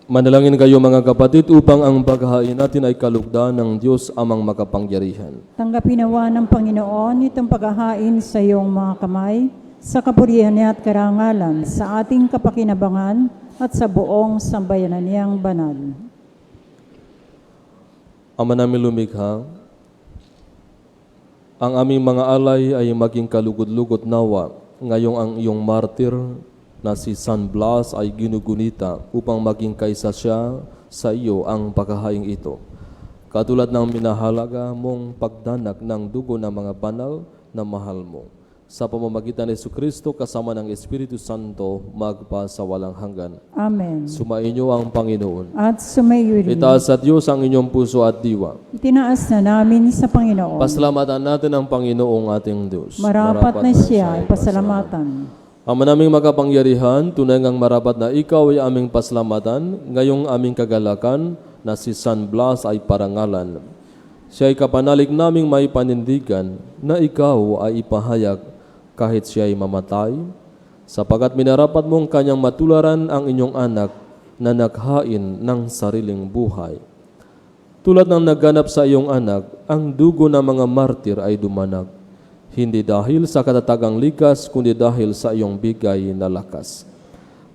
Manalangin kayo mga kapatid upang ang paghahain natin ay kalugdan ng Diyos amang makapangyarihan. Tanggapin nawa ng Panginoon itong paghahain sa iyong mga kamay, sa kapurihan niya at karangalan, sa ating kapakinabangan at sa buong sambayanan niyang banal. Ama namin lumikha, ang aming mga alay ay maging kalugod-lugod nawa ngayong ang iyong martir na si San Blas ay ginugunita upang maging kaysa siya sa iyo ang paghahaing ito. Katulad ng minahalaga mong pagdanak ng dugo ng mga banal na mahal mo. Sa pamamagitan ni Jesucristo kasama ng Espiritu Santo magpa sa walang hanggan. Amen. Sumainyo ang Panginoon. At sumayo rin. Itaas sa Diyos ang inyong puso at diwa. Itinaas na namin sa Panginoon. Pasalamatan natin ang Panginoong ating Diyos. Marapat na siya ay pasalamatan. Ama naming makapangyarihan, tunay ngang marapat na ikaw ay aming pasalamatan, ngayong aming kagalakan na si San Blas ay parangalan. Siya ay kapanalig naming may panindigan na ikaw ay ipahayag kahit siya ay mamatay, sapagat minarapat mong kanyang matularan ang inyong anak na naghain ng sariling buhay. Tulad ng naganap sa iyong anak, ang dugo ng mga martir ay dumanag. Hindi dahil sa katatagang likas, kundi dahil sa iyong bigay na lakas.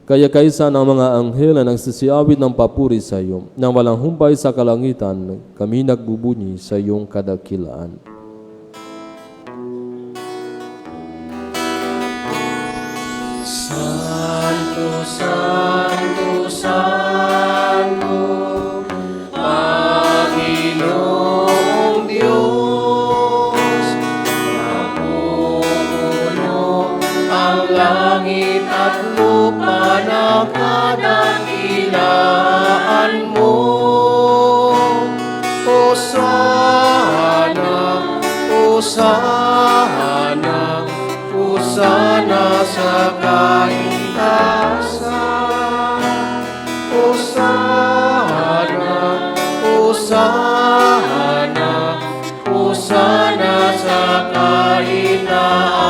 Kaya kaysa ng mga anghel na nagsisiawit ng papuri sa iyo, nang walang humpay sa kalangitan, kami nagbubunyi sa iyong kadakilaan. Santo, Santo, Santo, Panginoong Diyos, napupuno ang langit at lupa ng kadakilaan mo. Hosana, Hosana, Hosana sa kaitaasan. Hosana, Hosana, Hosana sa kaitaasan.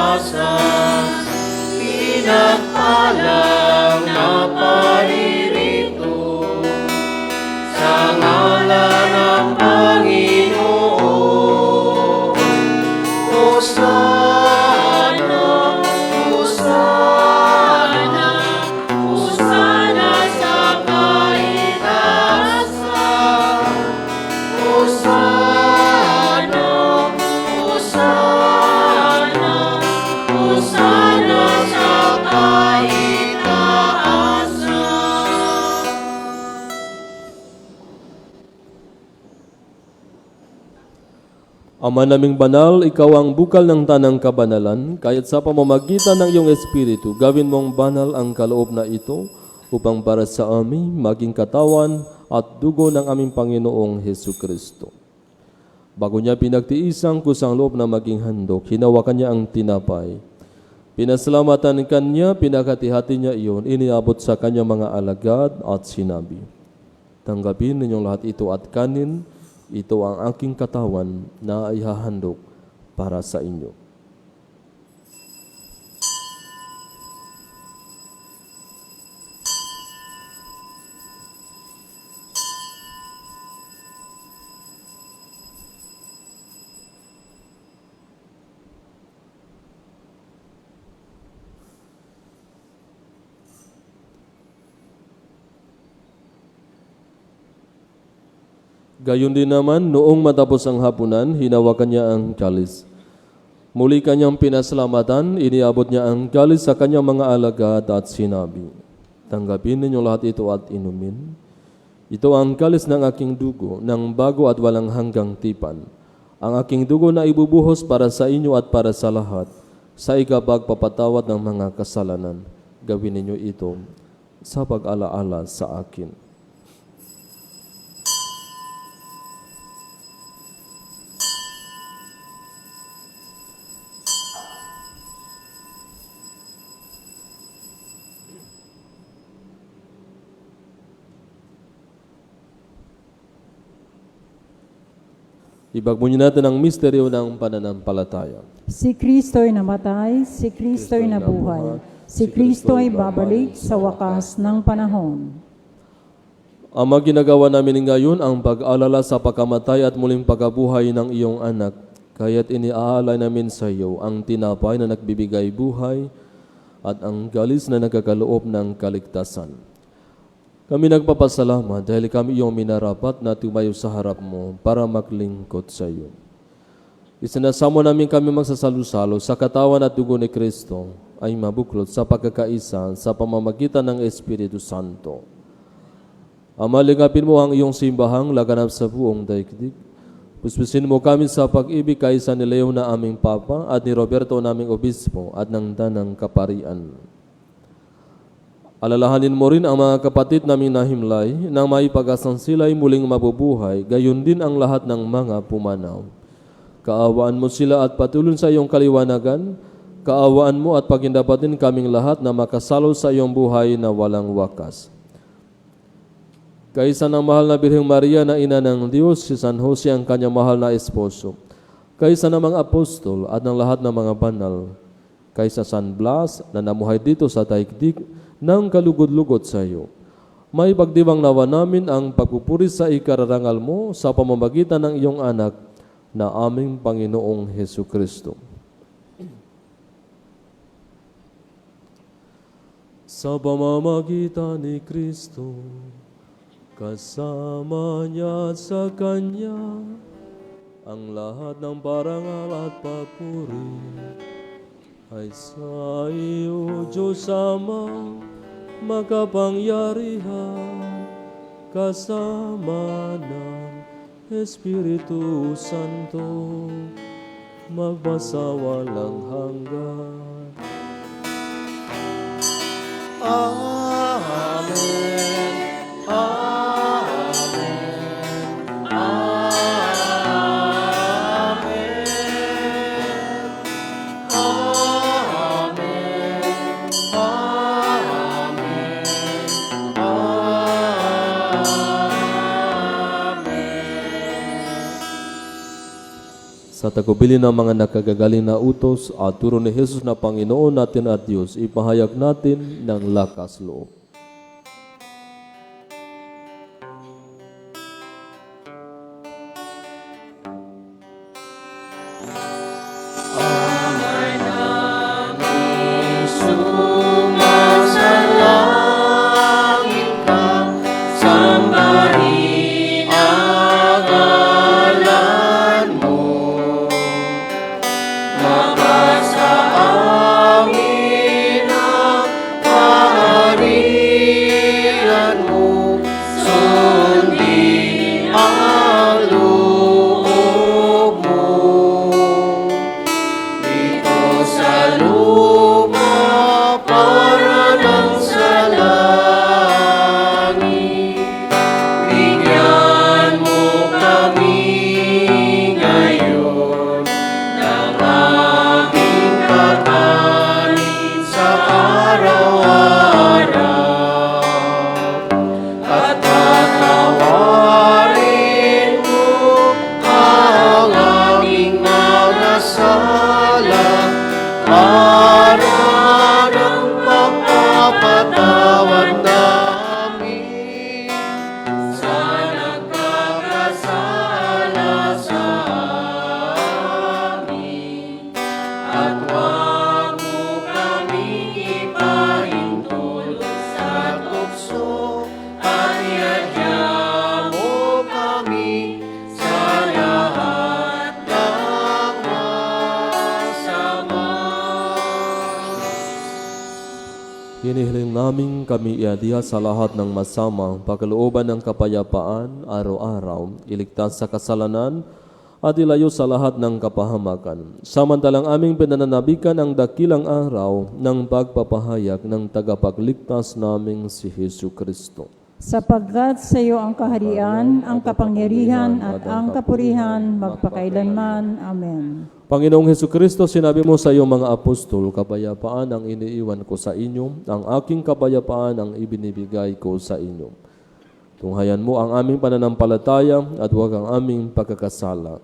Pinagpalang na paririto sa ngalan ng Panginoon. Hosana, Hosana, Hosana sa kaitaasan. Hosana, Hosana, Hosana sa kaitaasan. Ama naming banal, ikaw ang bukal ng tanang kabanalan, kaya't sa pamamagitan ng iyong Espiritu, gawin mong banal ang kaloob na ito, upang para sa amin maging katawan at dugo ng aming Panginoong Hesukristo. Bago niya pinagtiisang kusang loob na maging handog, hinawakan niya ang tinapay. Pinasalamatan kanya, pinakati-hati niya iyon, iniabot sa kanyang mga alagad at sinabi, "Tanggapin ninyong lahat ito at kanin, ito ang aking katawan na ihahandog para sa inyo." Gayon din naman, noong matapos ang hapunan, hinawakan niya ang kalis. Muli kanyang pinasalamatan, iniabot niya ang kalis sa kanyang mga alagad at sinabi, "Tanggapin ninyo lahat ito at inumin. Ito ang kalis ng aking dugo, ng bago at walang hanggang tipan. Ang aking dugo na ibubuhos para sa inyo at para sa lahat, sa ikapagpapatawad ng mga kasalanan. Gawin ninyo ito sa pag-alaala sa akin." Ibagbunyi natin ang misteryo ng pananampalataya. Si Kristo ay namatay, si Kristo ay nabuhay, si Kristo ay babalik sa wakas ng panahon. Ama, ginagawa namin ngayon ang pag-alala sa pagkamatay at muling pagkabuhay ng iyong anak. Kaya't iniaalay namin sa iyo ang tinapay na nagbibigay buhay at ang galis na nagkakaloob ng kaligtasan. Kami nagpapasalamat dahil kami iyong minarapat na tumayo sa harap mo para maglingkod sa iyo. Isinasamo namin kami magsasalo-salo sa katawan at dugo ni Kristo ay mabuklod sa pagkakaisa sa pamamagitan ng Espiritu Santo. Ama, lingapin mo ang iyong simbahang laganap sa buong daigdig. Puspusin mo kami sa pag-ibig kaisa ni Leo na aming Papa at ni Roberto naming Obispo at ng Tanang Kaparian. Alalahanin mo rin ang mga kapatid naming nahimlay nang may pag-asang sila'y muling mabubuhay, gayon din ang lahat ng mga pumanaw. Kaawaan mo sila at patulon sa iyong kaliwanagan. Kaawaan mo at pagindapatin kaming lahat na makasalo sa iyong buhay na walang wakas. Kaisa ng mahal na Birheng Maria na ina ng Diyos, si San Jose ang kanyang mahal na esposo. Kaisa ng mga apostol at ng lahat ng mga banal. Kaisa San Blas na namuhay dito sa daigdig ng kalugod-lugod sa iyo. May pagdiwang nawa namin ang pagpupuri sa ikararangal mo sa pamamagitan ng iyong anak na aming Panginoong Hesu Kristo. Sa pamamagitan ni Kristo, kasama niya at sa Kanya, ang lahat ng parangal at papuri ay sa iyo, Diyos Ama, makapangyarihan, kasama ng Espiritu Santo, magpasawalang hanggan. Amen. Amen. Amen. Amen. Sa tagubilin ng mga nakagagaling na utos at turo ni Jesus na Panginoon natin at Diyos, ipahayag natin ng lakas loob. Sumasalangit ka, sambahin ang ngalan mo. Mabasa amin ang kaharian mo, sundin ang loob mo. Dito sa lupa para lang sa langit, bigyan mo kami ngayon ng aming kakanin sa araw-araw, at patawarin mo ang aming mga sala para ng pagpapatawad namin sa nagkakasala sa amin. At huwag mo kaming ipahintulot sa tukso, at iadya mo kami sa lahat ng masama. Hinihiling namin kami iadya sa lahat ng masama, pagkalooban ng kapayapaan, araw-araw, iligtas sa kasalanan, at ilayo sa lahat ng kapahamakan. Samantalang aming pinananabikan ang dakilang araw ng pagpapahayag ng tagapagligtas naming si Hesu Kristo. Sapagkat sa iyo ang kaharian, ang kapangyarihan at ang kapurihan magpakailanman. Amen. Panginoong Hesu Kristo, sinabi mo sa iyong mga apostol, kapayapaan ang iniiwan ko sa inyo, ang aking kapayapaan ang ibinibigay ko sa inyo. Tunghayan mo ang aming pananampalataya at huwag ang aming pagkakasala.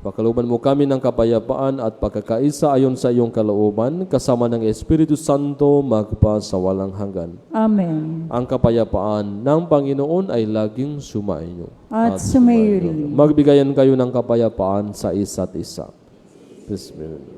Pakalooban mo kami ng kapayapaan at pagkakaisa ayon sa iyong kalooban, kasama ng Espiritu Santo magpa sa walang hanggan. Amen. Ang kapayapaan ng Panginoon ay laging sumainyo. At sumayo rin. Magbigayan kayo ng kapayapaan sa isa't isa. Bismillah.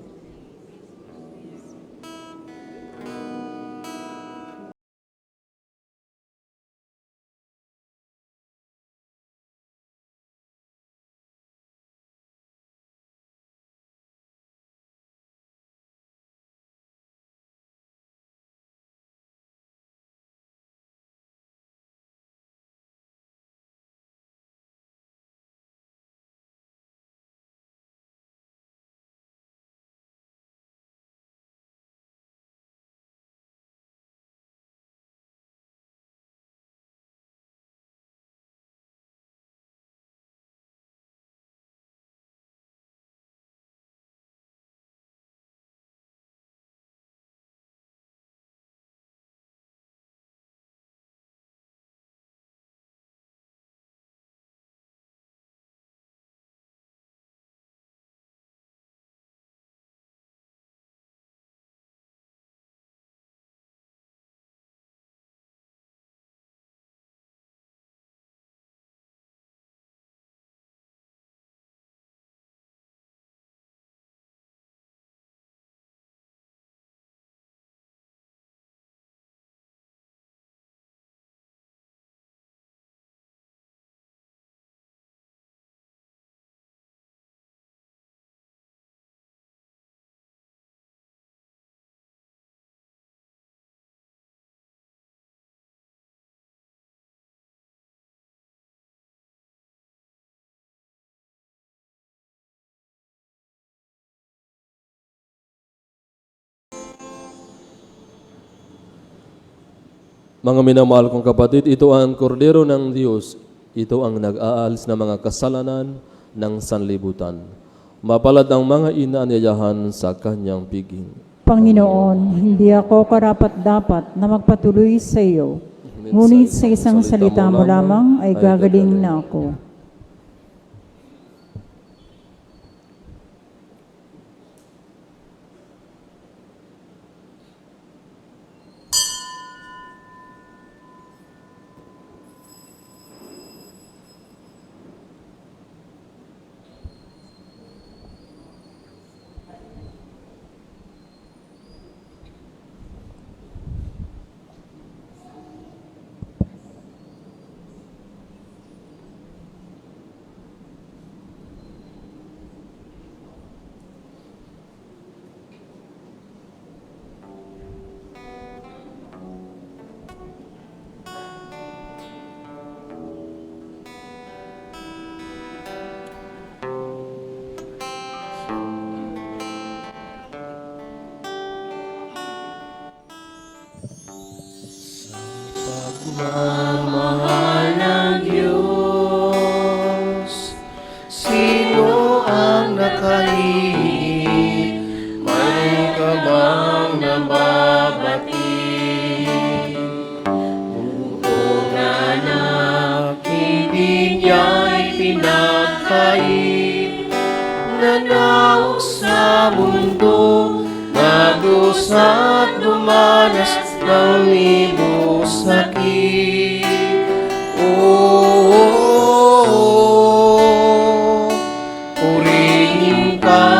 Mga minamahal kong kapatid, ito ang kordero ng Diyos. Ito ang nag-aalis ng mga kasalanan ng sanlibutan. Mapalad ang mga inaanyayahan sa kanyang piging. Panginoon, hindi ako karapat-dapat na magpatuloy sa iyo. Ngunit sa isang salita mo lamang ay gagaling na ako. Pagmamahal ng Diyos, sino ang nakalihim? May kabang nababati. Buong anak, hindi niya'y pinagkait. Nanaw sa mundo, nagos at dumanas ng libos sakit. Purihin ka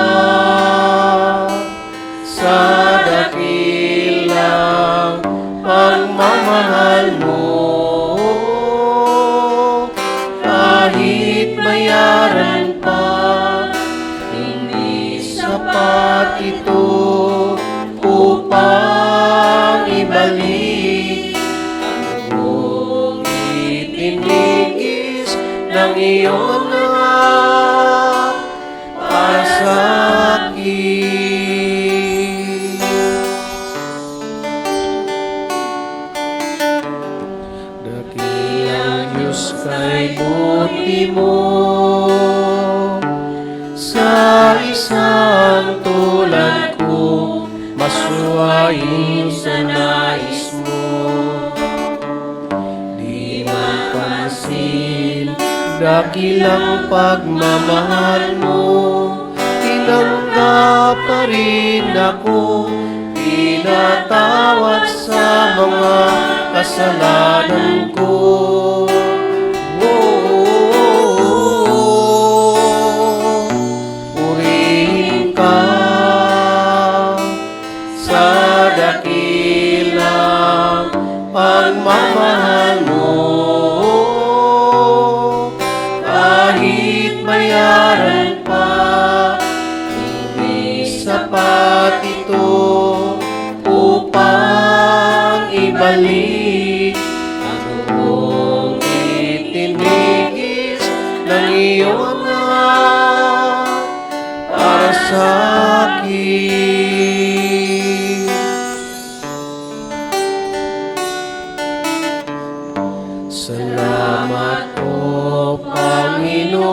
sa dakilang pagmamahal mo. Kahit bayaran pa, hindi sapat ito upang ibalik ang itinigis ng iyong lahat para sa akin. Dakilang Diyos kay buti mo sa isang tulad ko, masuwayin sa nais mo. Di mapansin dakilang pagmamahal mo, tinanggap pa rin ako, pinatawad sa mga kasalanan ko. Purihin ka sa dakilang pagmamahal mo, kahit bayaran pa, hindi sapat ito upang ibalik ang buong itinigis ng iyong anak para sa akin. Salamat po, Panginoon,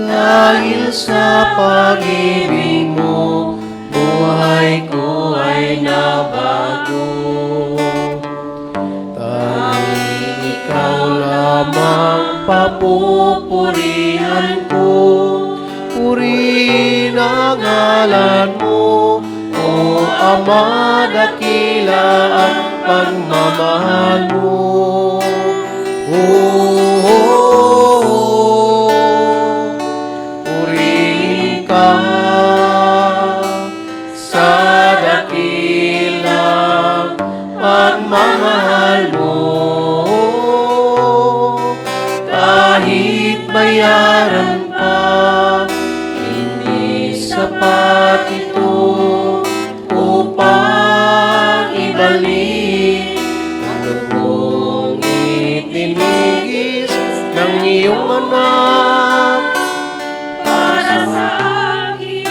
dahil sa pag-ibig mo, buhay ko ay nabago. Tanging ikaw lamang papupurihan ko, purihin ang ngalan mo, o Ama, dakila ang pagmamahal mo. Purihin ka sa dakilang pagmamahal mo, kahit bayaran pa, hindi sapat ito upang ibalik ang lubong itinigis ng iyong anak para sa akin.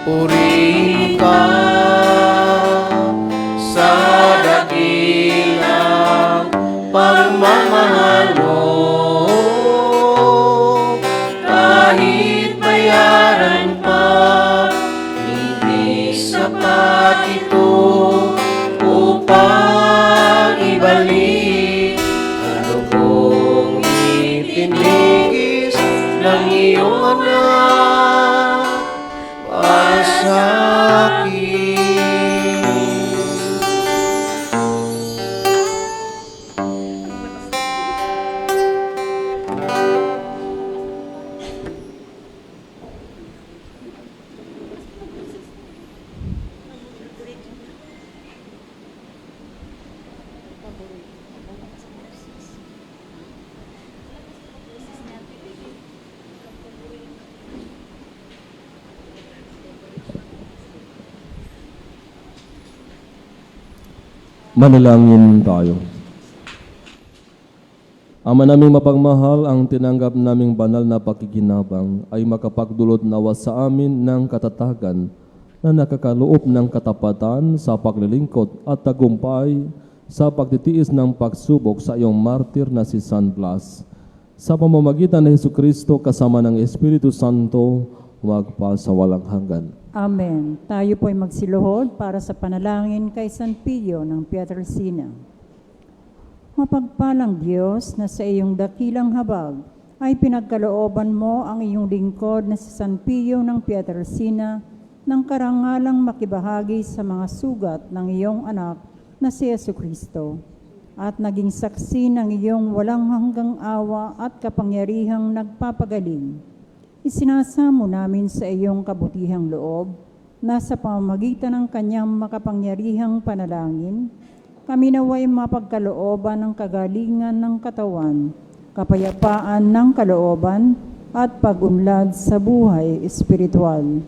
Purihin ka sa dakilang pagmamahal mo, kahit bayaran pa, hindi sapat ito upang ibalik ang lubong itinigis ng iyong anak para sa akin. Manalangin tayo. Ama naming mapagmahal, ang tinanggap naming banal na pakikinabang ay makapagdulot nawa sa amin ng katatagan na nakakaloob ng katapatan sa paglilingkod at tagumpay sa pagtitiis ng pagsubok sa iyong martir na si San Blas. Sa pamamagitan ni Jesucristo kasama ng Espiritu Santo, magpa sa walang hanggan. Amen. Tayo po'y magsiluhod para sa panalangin kay San Pio ng Pietrelcina. Mapagpalang Diyos na sa iyong dakilang habag ay pinagkalooban mo ang iyong lingkod na si San Pio ng Pietrelcina ng karangalang makibahagi sa mga sugat ng iyong anak na si Jesucristo at naging saksi ng iyong walang hanggang awa at kapangyarihang nagpapagaling. Isinasamo namin sa iyong kabutihang loob na sa pamamagitan ng kanyang makapangyarihang panalangin, kami naway mapagkalooban ng kagalingan ng katawan, kapayapaan ng kalooban, at pag-unlad sa buhay espiritual.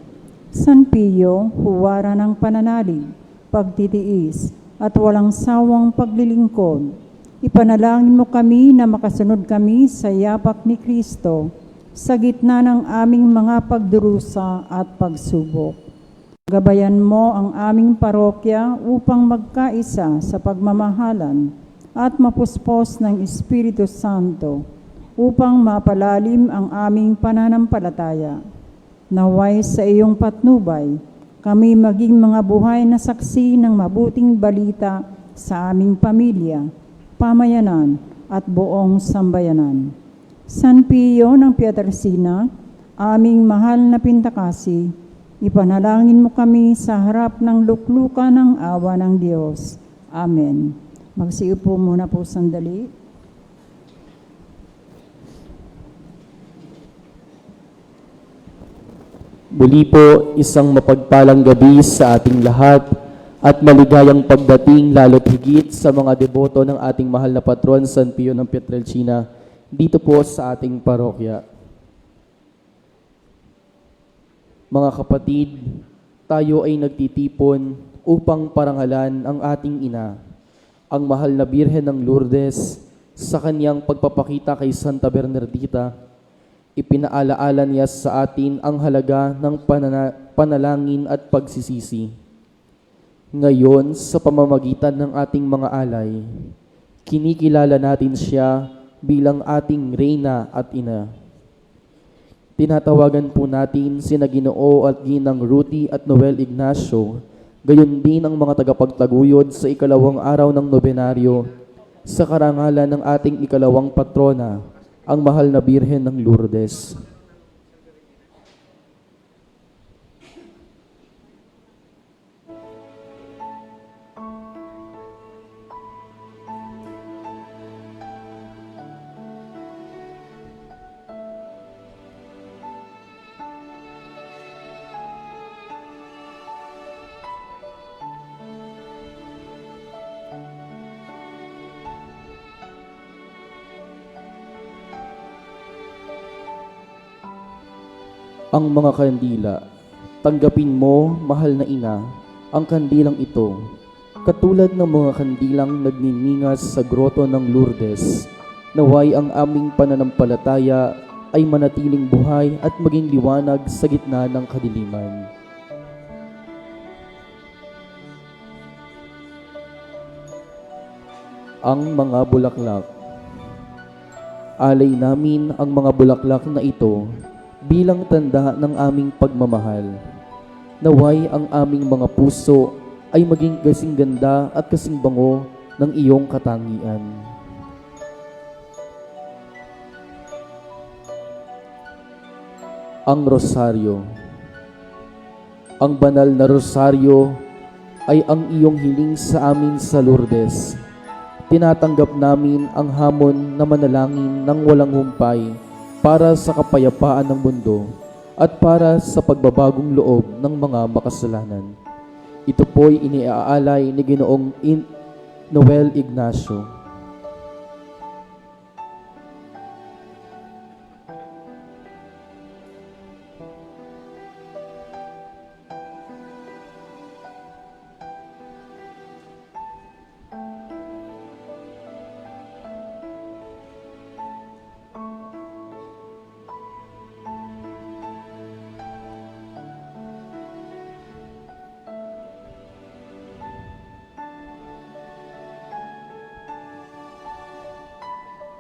San Pio, huwara ng pananalig, pagtitiis, at walang sawang paglilingkod, ipanalangin mo kami na makasunod kami sa yapak ni Kristo sa gitna ng aming mga pagdurusa at pagsubok. Gabayan mo ang aming parokya upang magkaisa sa pagmamahalan at mapuspos ng Espiritu Santo upang mapalalim ang aming pananampalataya. Naway sa iyong patnubay, kami maging mga buhay na saksi ng mabuting balita sa aming pamilya, pamayanan at buong sambayanan. San Pio ng Pietrelcina, aming mahal na Pintakasi, ipanalangin mo kami sa harap ng luklukan ng awa ng Diyos. Amen. Magsiupo muna po sandali. Muli po, isang mapagpalang gabi sa ating lahat at maligayang pagdating lalo't higit sa mga deboto ng ating mahal na patron San Pio ng Pietrelcina dito po sa ating parokya. Mga kapatid, tayo ay nagtitipon upang parangalan ang ating ina, ang mahal na Birhen ng Lourdes, sa kanyang pagpapakita kay Santa Bernardita. Ipinaalaala niya sa atin ang halaga ng panalangin at pagsisisi. Ngayon, sa pamamagitan ng ating mga alay, kinikilala natin siya bilang ating Reyna at Ina. Tinatawagan po natin sina Ginoo at Ginang Ruti at Noel Ignacio, gayon din ang mga tagapagtaguyod sa ikalawang araw ng nobenaryo, sa karangalan ng ating ikalawang patrona, ang mahal na Birhen ng Lourdes. Ang mga kandila, tanggapin mo, mahal na ina, ang kandilang ito, katulad ng mga kandilang nagniningas sa groto ng Lourdes, naway ang aming pananampalataya ay manatiling buhay at maging liwanag sa gitna ng kadiliman. Ang mga bulaklak. Alay namin ang mga bulaklak na ito bilang tanda ng aming pagmamahal. Naway ang aming mga puso ay maging kasing ganda at kasing bango ng iyong katangian. Ang rosaryo. Ang banal na rosaryo ay ang iyong hiling sa amin sa Lourdes. Tinatanggap namin ang hamon na manalangin ng walang humpay para sa kapayapaan ng mundo at para sa pagbabagong loob ng mga makasalanan. Ito po'y iniaalay ni Ginoong Noel Ignacio.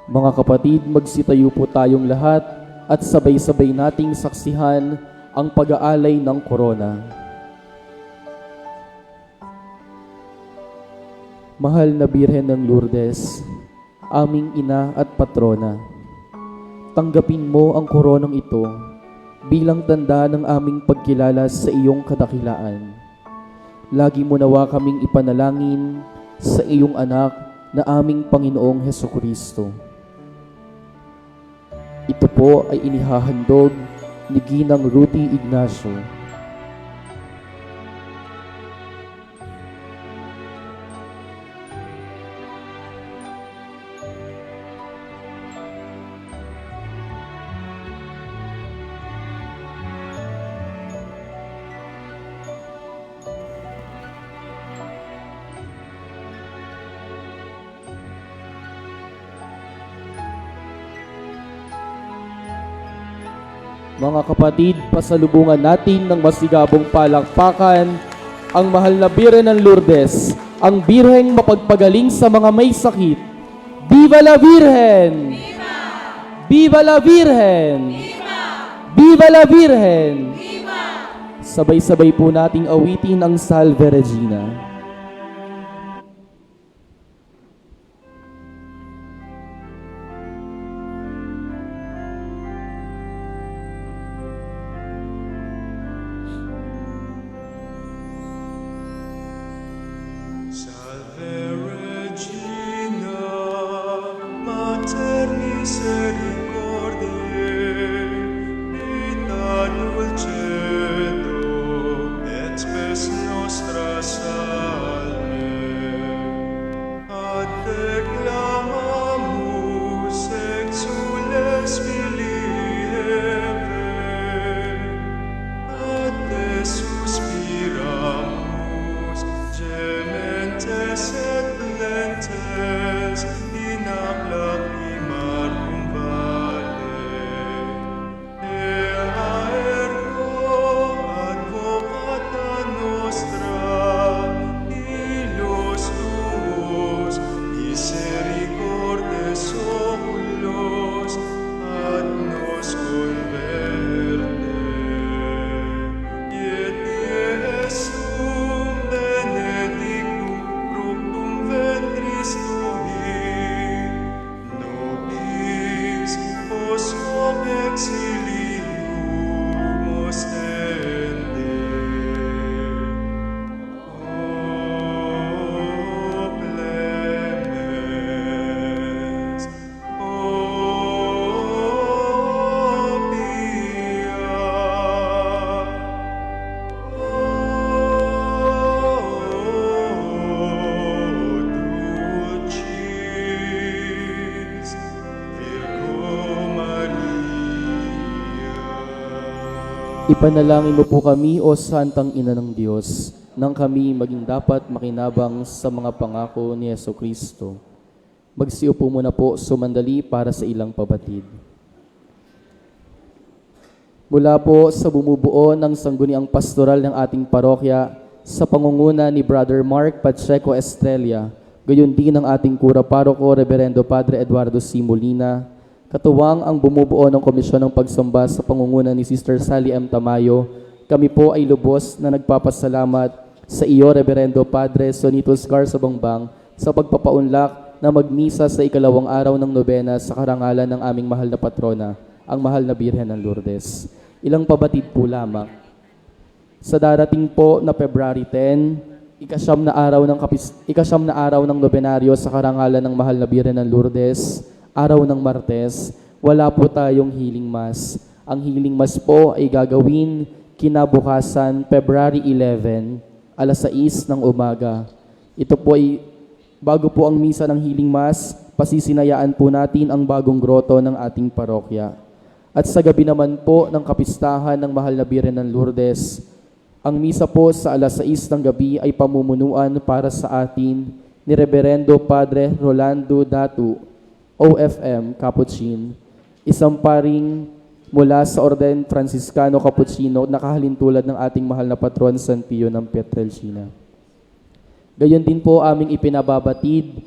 Mga kapatid, magsitayo po tayong lahat at sabay-sabay nating saksihan ang pag-aalay ng korona. Mahal na Birhen ng Lourdes, aming ina at patrona, tanggapin mo ang koronang ito bilang tanda ng aming pagkilala sa iyong kadakilaan. Lagi mo nawa kaming ipanalangin sa iyong anak na aming Panginoong Hesukristo. Ito po ay inihahandog ni Ginang Ruti Ignacio. Mga kapatid, pasalubungan natin ng masigabong palakpakan ang mahal na Birhen ng Lourdes, ang Birheng mapagpagaling sa mga may sakit. Viva la Virgen! Viva! Viva la Virgen! Viva! Viva la Virgen! Viva! Sabay-sabay po nating awitin ang Salve Regina. Salve Regina, Mater misericordiae, vita dulcedo, et spes nostra salve. Ad te clamamus, exules filii Eve, ad te suspiramus, gementes et plentes, in ab lacrimarum vale. Ea ergo advocata nostra, illos tuos, misericordes oculos, ad nos converte. Et Iesum benedictum fructum ventris tui, nobis post hoc exilium ostende. O clemens, O pia, Dulcis Virgo Maria. Ipanalangin mo po kami, O Santang Ina ng Diyos, nang kami maging dapat makinabang sa mga pangako ni Jesucristo. Magsiupo muna po sumandali para sa ilang pabatid. Mula po sa bumubuo ng sangguniang pastoral ng ating parokya sa pangunguna ni Brother Mark Pacheco Estrella, gayon din ng ating kura paroko, Reverendo Padre Eduardo C. Molina, katuwang ang bumubuo ng komisyon ng pagsamba sa pangunguna ni Sister Sally M. Tamayo, kami po ay lubos na nagpapasalamat sa iyo, Reverendo Padre Sonitus Garza Bangbang, sa pagpapaunlak na magmisa sa ikalawang araw ng nobena sa karangalan ng aming mahal na patrona, ang mahal na Birhen ng Lourdes. Ilang pabatid po lamang. Sa darating po na February 10, ikasyam na araw ng nobenaryo sa karangalan ng mahal na Birhen ng Lourdes, araw ng Martes, wala po tayong healing mass. Ang healing mass po ay gagawin kinabukasan, February 11, alas 6 ng umaga. Ito po ay bago po ang misa ng healing mass, pasisinayaan po natin ang bagong groto ng ating parokya. At sa gabi naman po ng kapistahan ng mahal na Birhen ng Lourdes, ang misa po sa alas 6 ng gabi ay pamumunuan para sa atin ni Reverendo Padre Rolando Datu, OFM, Capuchin, isang paring mula sa Orden Franciscano Capuchino, nakahalintulad ng ating mahal na patron San Pio ng Pietrelcina. Gayon din po aming ipinababatid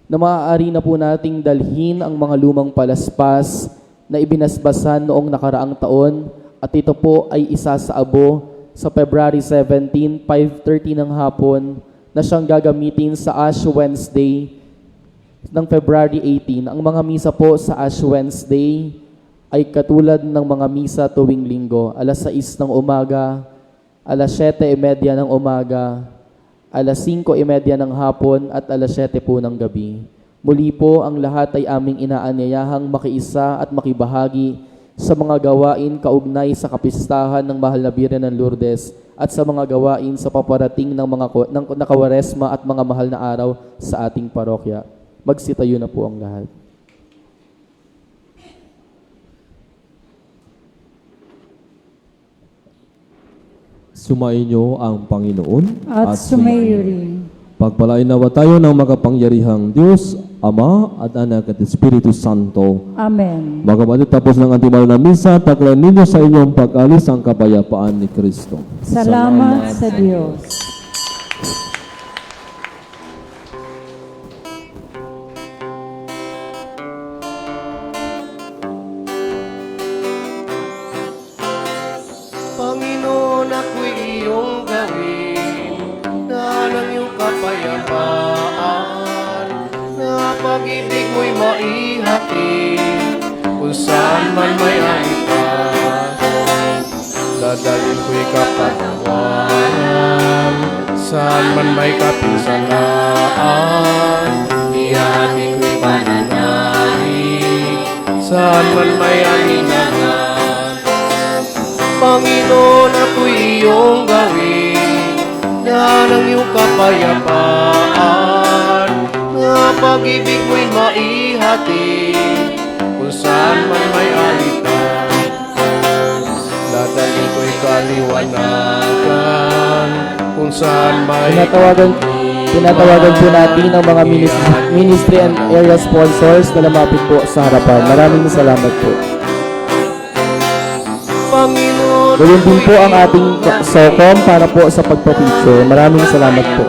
na maaari na po nating dalhin ang mga lumang palaspas na ibinasbasan noong nakaraang taon at ito po ay isa sa abo sa February 17, 5:30 ng hapon na siyang gagamitin sa Ash Wednesday ng February 18. Ang mga misa po sa Ash Wednesday ay katulad ng mga misa tuwing linggo, alas 6 ng umaga, alas 7:30 ng umaga, alas 5:30 ng hapon at alas 7 po ng gabi. Muli po, ang lahat ay aming inaanyayahang makiisa at makibahagi sa mga gawain kaugnay sa kapistahan ng mahal na Birhen ng Lourdes at sa mga gawain sa paparating ng nakawaresma at mga mahal na araw sa ating parokya. Magsitayo na po ang lahat. Sumainyo ang Panginoon At sumayo rin. Pagpalain nawa tayo ng makapangyarihang Diyos, Ama at Anak at Espiritu Santo. Amen. Mga kapatid, tapos ng ating mahal na misa, taklayin ninyo sa inyong pag-alis ang kapayapaan ni Kristo. Salamat sa Diyos. Panginoon, ako'y kapayapaan, na pag-ibig mo'y maihatid, kung saan man may alitan. Dadalhin ko'y kapatawaran, saan man may kapinsalaan. Ihatid ko'y pananalig, saan man may alinlangan. Panginoon, ako'y iyong gawin, na ng iyong kapayapaan, na pag-ibig mo'y maihatid, kung saan man may alitan. Dadalhin ko'y kaliwanagan, kung saan may Tinatawagan po natin ang mga ministry and area sponsors na lumapit po sa harapan. Maraming salamat po. Panginoon, Gawin din po ang ating SOCOM para po sa pagpapicture. Maraming salamat po.